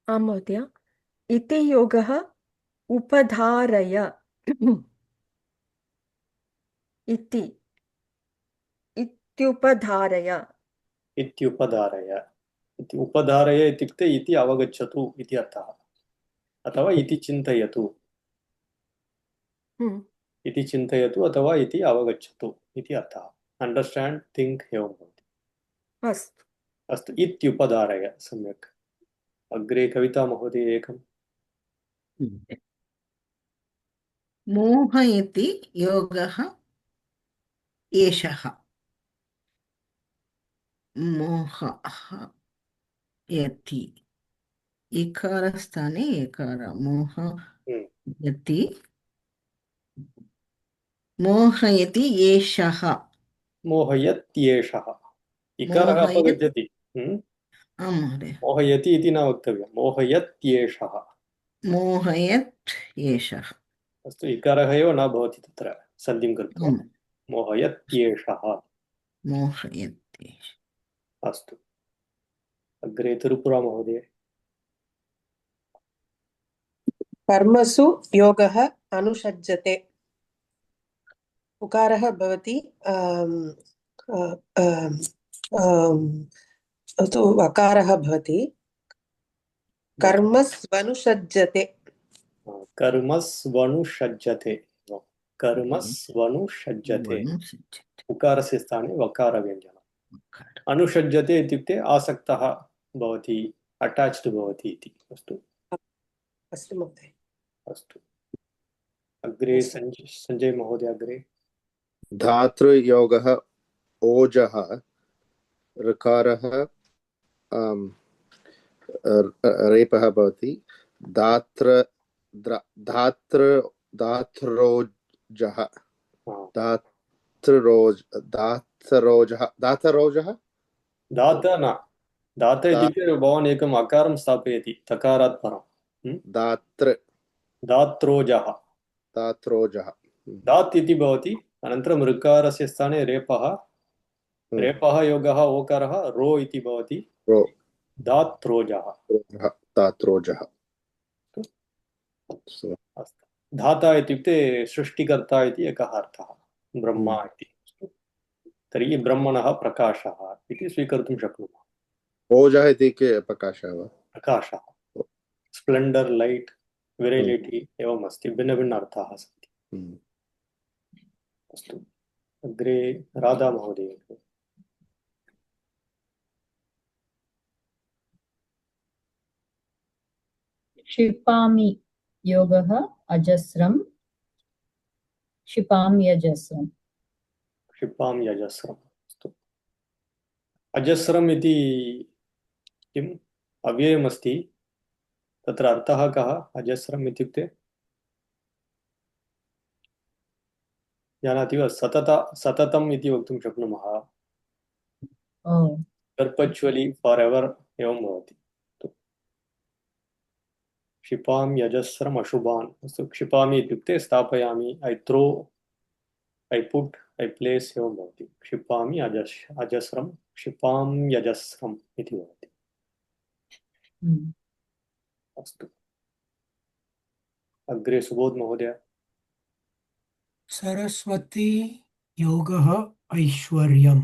D: आं महोदय इति योगः उपधारय इति इत्युपधारय इति
A: उपधारय इत्युक्ते इति अवगच्छतु इति अर्थः अथवा इति चिन्तयतु इति चिन्तयतु अथवा इति अवगच्छतु इति अर्थः अंडरस्टैंड थिंक एवं भवति अस्तु इत्युपधारय सम्यक् अग्रे कविता महोदय एकम्
F: मोहयति योगः एषः मोहयति इकारस्थाने एकार मोहयति मोहयति एषः
A: मोहयत्येषः इकारः अपगच्छति
F: आं महोदय
A: मोहयति इति न वक्तव्यं मोहयत्येषः
F: मोहयत् एषः
A: अस्तु इकारः एव न भवति तत्र सन्धिं कृत्वा मोहयत्येषः
F: मोहयति
A: अस्तु अग्रे तिरुपुरा महोदय
E: कर्मसु योगः अनुषज्यते उकारः भवति तु वकारः भवति कर्मस्वनुषज्यते
A: कर्मस्वनुषज्यते कर्मस्वनुषज्यते उकारस्य स्थाने वकारव्यञ्जनम् अनुषज्यते इत्युक्ते आसक्तः भवति अटाच्ड् भवति इति अस्तु
E: अस्तु महोदय
A: अस्तु अग्रे संजय महोदय अग्रे
G: धातृयोगः ओजः ऋकारः रेपः भवति धात्रोजः
A: दात न दात इत्युक्ते भवान् एकम् अकारं स्थापयति तकारात् परं दात्रोजः दात् इति भवति अनन्तरं ऋकारस्य स्थाने रेपः योगः ओकारः रो इति भवति दात्रोजः धाता इत्युक्ते सृष्टिकर्ता इति एकः अर्थः ब्रह्मा इति तर्हि ब्रह्मणः प्रकाशः इति स्वीकर्तुं शक्नुमः
G: ओजः इति प्रकाशः वा
A: प्रकाशः स्प्लेंडर् लैट् विरैलिटी एवम् अस्ति भिन्नभिन्न अर्थाः सन्ति अस्तु अग्रे राधा महोदय
H: क्षिपामि योगः अजस्रं क्षिपाम्यजस्रं
A: क्षिपाम्यजस्रम् अस्तु अजस्रम् इति किम् अव्ययमस्ति तत्र अर्थः कः अजस्रम् इत्युक्ते जानाति वा सततम् इति वक्तुं शक्नुमः पर्पचुअली फार् एवर् एवं भवति क्षिपाम्यजस्रम् अशुभान् अस्तु क्षिपामि इत्युक्ते स्थापयामि I throw I put I place एवं भवति क्षिपामि अजस्रं क्षिपाम्यजस्रम् इति भवति अस्तु अग्रे सुबोध महोदय
B: सरस्वती योगः ऐश्वर्यम्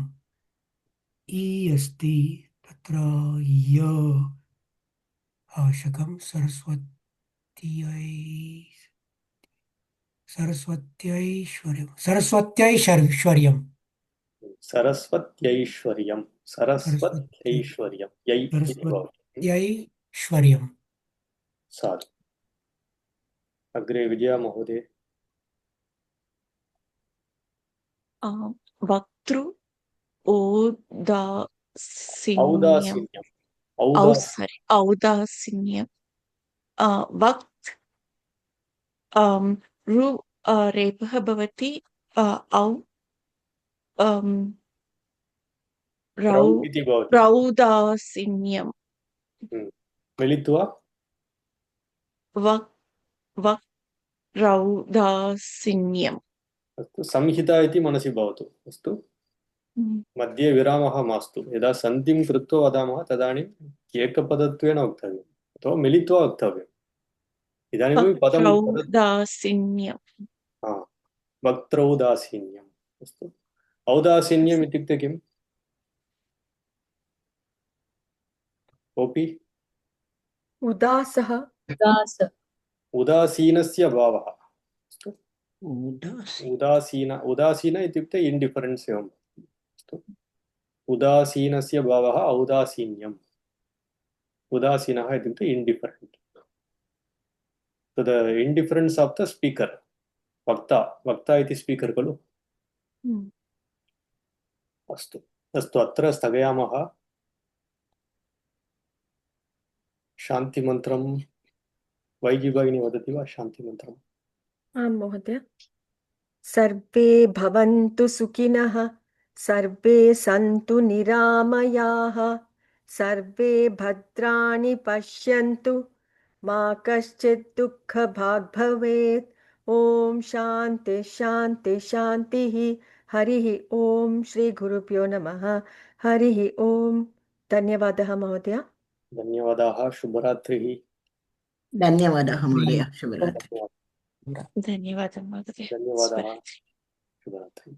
B: ई अस्ति तत्र य आवश्यकं सरस्वत्यैश्वर्यं सरस्वत्यैश्वर्यं
A: साधु अग्रे विजया महोदय
C: वक्तृ औदासीन्यं वक्त रु रेपः भवति औ रौदासीन्यं
A: मिलित्वा
C: वक् रौदासीन्यम्
A: अस्तु संहिता इति मनसि भवतु अस्तु मध्ये विरामः मास्तु यदा सन्धिं कृत्वा वदामः तदानीम् एकपदत्वेन वक्तव्यम् अथवा मिलित्वा वक्तव्यम् इदानीं पदं वक्त्रौदासीन्यम् अस्तु औदासीन्यम् इत्युक्ते किम् कोऽपि उदासीनस्य भावः उदासीन इत्युक्ते इन्डिफरेन्स् एवम् अस्तु उदासीनस्य भावः औदासीन्यम् उदासीनः इत्युक्ते इन्डिफरेण्ट् तद् इन्डिफरेन्स् आफ् द स्पीकर् वक्ता वक्ता इति स्पीकर् खलु अस्तु अस्तु अत्र स्थगयामः शान्तिमन्त्रं वैजि भगिनी वदति वा शान्तिमन्त्रम्
D: आं महोदय सर्वे भवन्तु सुखिनः सर्वे सन्तु निरामयाः सर्वे भद्राणि पश्यन्तु मा कश्चित् दुःखभाग् भवेत् ॐ शान्ति शान्ति शान्तिः हरिः ॐ श्री गुरुभ्यो नमः हरिः ॐ धन्यवादः महोदय
A: धन्यवादाः शुभरात्रिः
F: धन्यवादः महोदय शुभरात्रि
A: धन्यवादाः
C: ಧನ್ಯವಾದ ಮಹೋದಯ
A: धन्यवादाः शुभरात्रिः